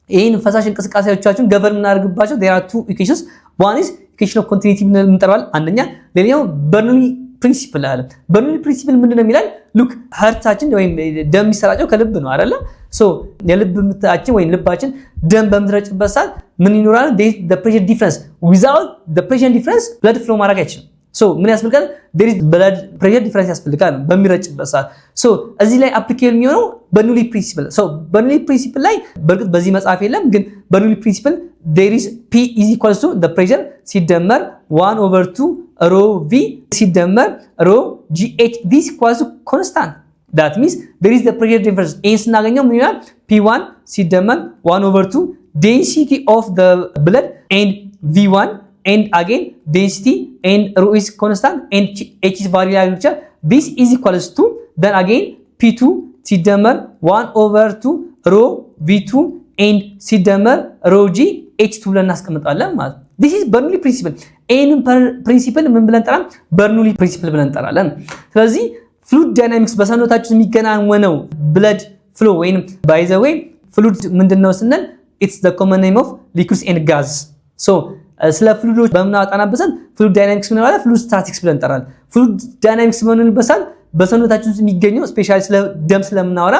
ይሄን ፈሳሽ እንቅስቃሴዎቻችን ገቨርን እናደርግባቸው there are two equations one is ኢኩዌሽን ኦፍ ኮንቲኒቲ እንጠራዋለን አንደኛ። ሌላኛው በርኖሊ ፕሪንሲፕል አለ። በርኖሊ ፕሪንሲፕል ምንድነው የሚላል ሉክ ሀርታችን ወይም ደም የሚሰራጨው ከልብ ነው አይደለ? ሶ የልብ ምታችን ወይም ልባችን ደም በምትረጭበት ሰዓት ምን ይኖራል? the pressure difference without the pressure difference blood flow ማድረግ አይችልም። ሶ ምን ያስፈልጋል? there is blood pressure difference ያስፈልጋል በሚረጭበት ሰዓት። ሶ እዚህ ላይ አፕሊኬብል የሚሆነው በርኖሊ ፕሪንሲፕል። ሶ በርኖሊ ፕሪንሲፕል ላይ በእርግጥ በዚህ መጽሐፍ የለም፣ ግን በርኖሊ ፕሪንሲፕል there is P is equals to the pressure ሲደመር 1/2 rho V ሲደመር rho GH this equals to constant. That means there is the pressure difference. A ስናገኘው ምን ይሆናል? P1 ሲደመር 1/2 density of the blood and V1 and again density and rho is constant and H is variable. This is equals to then again P2 ሲደመር 1/2 rho V2 and ሲደመር rho G H2 ብለን እናስቀምጣለን ማለት ነው። this is Bernoulli principle. ይሄንን ፕሪንሲፕል ምን ብለን እንጠራለን? በርኖሊ ፕሪንሲፕል ብለን እንጠራለን። ስለዚህ ፍሉድ ዳይናሚክስ በሰውነታችን የሚገናወነው ብለድ ፍሎ ወይም ባይ ዘ ዌይ ፍሉድ ምንድነው ስንል it's the common name of liquids and gases. so ስለ ፍሉዶች በምናወጣናበት ፍሉድ ዳይናሚክስ ምን ማለት ፍሉድ ስታቲክስ ብለን እንጠራለን። ፍሉድ ዳይናሚክስ ምንልበት በሰውነታችን ውስጥ የሚገኘው ስፔሻሊ ስለ ደም ስለምናወራ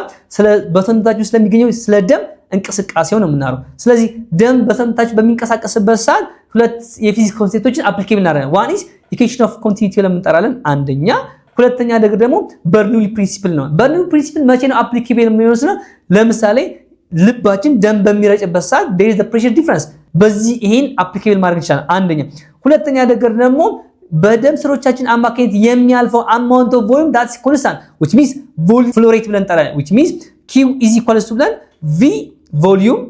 በሰውነታችን ውስጥ ስለሚገኘው ስለ ደም እንቅስቃሴው ነው የምናወራው። ስለዚህ ደም በሰውነታችን በሚንቀሳቀስበት ሰዓት ሁለት የፊዚክስ ኮንሴፕቶችን አፕሊኬብል እናደርጋለን። ዋን ኢዝ ኢኩዌሽን ኦፍ ኮንቲኒቲ ብለን እንጠራለን አንደኛ። ሁለተኛ ደግሞ በርኖሊ ፕሪንሲፕል ነው። በርኖሊ ፕሪንሲፕል መቼ ነው አፕሊኬብል የሚሆነው? ለምሳሌ ልባችን ደም በሚረጭበት ሰዓት there is the pressure difference በዚህ ይሄን አፕሊኬብል ማድረግ ይችላል አንደኛ። ሁለተኛ ደግሞ በደም ስሮቻችን አማካኝነት የሚያልፈው amount of volume that's constant which means volume flow rate ብለን እንጠራለን which means Q is equals to ብለን V volume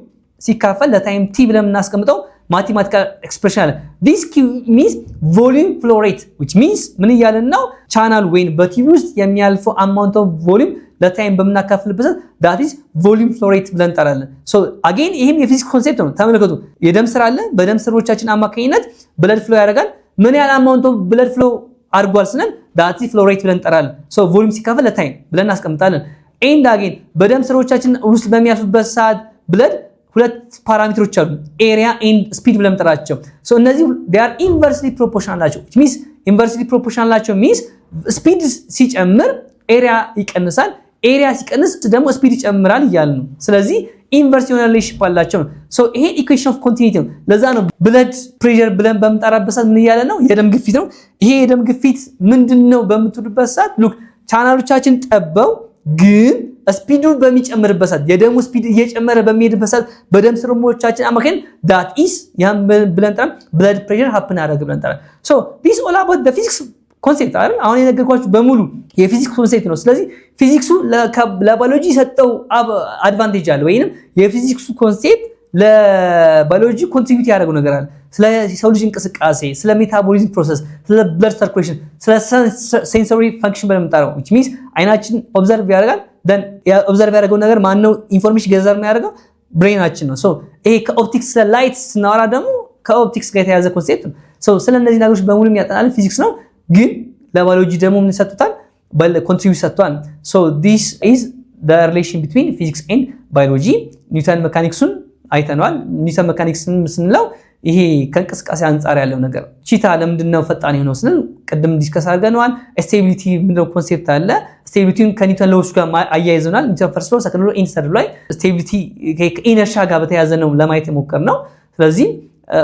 ሲካፈል ለታይም T ብለን እናስቀምጠው ማቴማቲካል ኤክስፕሬሽን አለ። this Q means volume flow rate which means ምን ይያለን ነው ቻናል ወይን በቲቪ ውስጥ የሚያልፈው amount of volume ለታይም በመናካፍልበት that is volume flow rate ብለን እንጠራለን። so again ይሄም የፊዚክስ ኮንሴፕት ነው። ተመልከቱ የደም ስር አለ። በደም ስሮቻችን አማካኝነት ብለድ ፍሎ ያደርጋል። ምን ያህል amount of blood flow አድርጓል ስንል that is flow rate ብለን እንጠራለን። so volume ሲካፈል ለታይም ብለን እናስቀምጣለን። and again በደም ስሮቻችን ውስጥ በሚያልፍበት ሰዓት ብለድ ሁለት ፓራሜትሮች አሉ ኤሪያ ኤንድ ስፒድ ብለን እንጠራቸው። so እነዚህ they are inversely proportional ናቸው which means inversely proportional ናቸው means ስፒድ ሲጨምር ኤሪያ ይቀንሳል፣ ኤሪያ ሲቀንስ ደግሞ ስፒድ ይጨምራል እያልን ነው። ስለዚህ ኢንቨርስ የሆነ ሪሌሽንሺፕ አላቸው ነው። ሶ ይሄ ኢኩዌሽን ኦፍ ኮንቲኒቲ ነው። ለዛ ነው ብለድ ፕሬሸር ብለን በመጣራበት ሰዓት ምን እያለ ነው? የደም ግፊት ነው። ይሄ የደም ግፊት ምንድነው በምትሉበት ሰዓት ሉክ ቻናሎቻችን ጠበው ግን ስፒዱ በሚጨምርበት ሰዓት የደሙ ስፒድ እየጨመረ በሚሄድበት ሰዓት በደም ስሮቻችን አማካኝ that is ያን ብለን ጠራ ብለድ ፕሬሸር ሃፕን አደረገ ብለን ጠራ። ሶ this all about the physics ኮንሴፕት አይደል? አሁን የነገርኳችሁ በሙሉ የፊዚክስ ኮንሴፕት ነው። ስለዚህ ፊዚክሱ ለባዮሎጂ ሰጠው አድቫንቴጅ አለ ወይንም የፊዚክሱ ኮንሴፕት ለባዮሎጂ ኮንትሪቢዩት ያደረገው ነገር አለ። ስለ ሰው ልጅ እንቅስቃሴ፣ ስለ ሜታቦሊዝም ፕሮሰስ፣ ስለ ብለድ ሰርኩሌሽን፣ ስለ ሴንሶሪ ፈንክሽን በመጣራው which means አይናችን ኦብዘርቭ ያደርጋል። then ኦብዘርቭ ያደረገው ነገር ማን ነው? ኢንፎርሜሽን ገዘር የሚያደርገው ብሬናችን ነው። ሶ ይሄ ከኦፕቲክስ ላይት ስናወራ ደግሞ ከኦፕቲክስ ጋር የተያዘ ኮንሴፕት ነው። ሶ ስለ እነዚህ ነገሮች በሙሉ የሚያጠናል ፊዚክስ ነው። ግን ለባዮሎጂ ደግሞ ምን ሰጥቷል? ኮንትሪቢዩት ሰጥቷል። so this is the relation between physics and biology። ኒውተን ሜካኒክሱን አይተናል። ኒውተን ሜካኒክስን ስንለው ይሄ ከእንቅስቃሴ አንፃር ያለው ነገር ቺታ ለምንድነው ፈጣን የሆነው ስንል ቅድም ዲስከስ አድርገናል። ስቴቢሊቲ ምንድነው ኮንሴፕት አለ። ስቴቢሊቲን ከኒውተን ሎውስ ጋር አያይዘናል። ኒውተን ፈርስት ሎው ሰከንድ ሎው ኤንድ ሰርድ ላይ ስቴቢሊቲ ከኢነርሺያ ጋር በተያያዘ ነው ለማየት የሞከርነው። ስለዚህ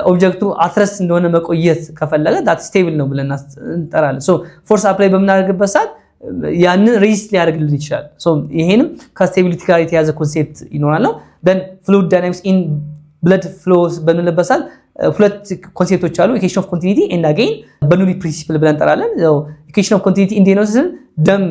ኦብጀክቱ አትረስ እንደሆነ መቆየት ከፈለገ ዳት ስቴብል ነው ብለን እንጠራለን። ሶ ፎርስ አፕላይ በምናደርግበት ሰዓት ያንን ሬዚስት ሊያደርግልን ይችላል። ሶ ይሄንም ከስቴቢሊቲ ጋር የተያዘ ኮንሴፕት ይኖራል ነው። then fluid dynamics in blood flows በምንልበት ሰዓት ሁለት ኮንሴፕቶች አሉ። ኢኩዌሽን ኦፍ ኮንቲኒቲ and again በርኖሊ ፕሪንሲፕል ብለን እንጠራለን። ኢኩዌሽን ኦፍ ኮንቲኒቲ እንዴት ነው ስንል ደም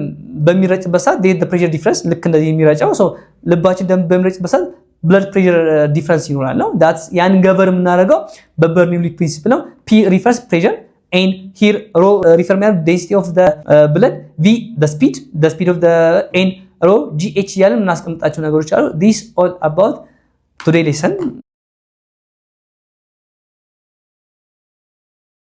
በሚረጭበት ሰዓት the pressure difference ልክ እንደዚህ የሚረጨው ሶ ልባችን ደም በሚረጭበት ሰዓት blood pressure difference ይኖራል ነው። that's ያን ገቨር የምናደርገው በበርኖሊ ፕሪንሲፕል ነው። P refers pressure and here rho refer to density of the blood, V the speed of the and rho GH ያለን እናስቀምጣቸው ነገሮች አሉ። this all about today lesson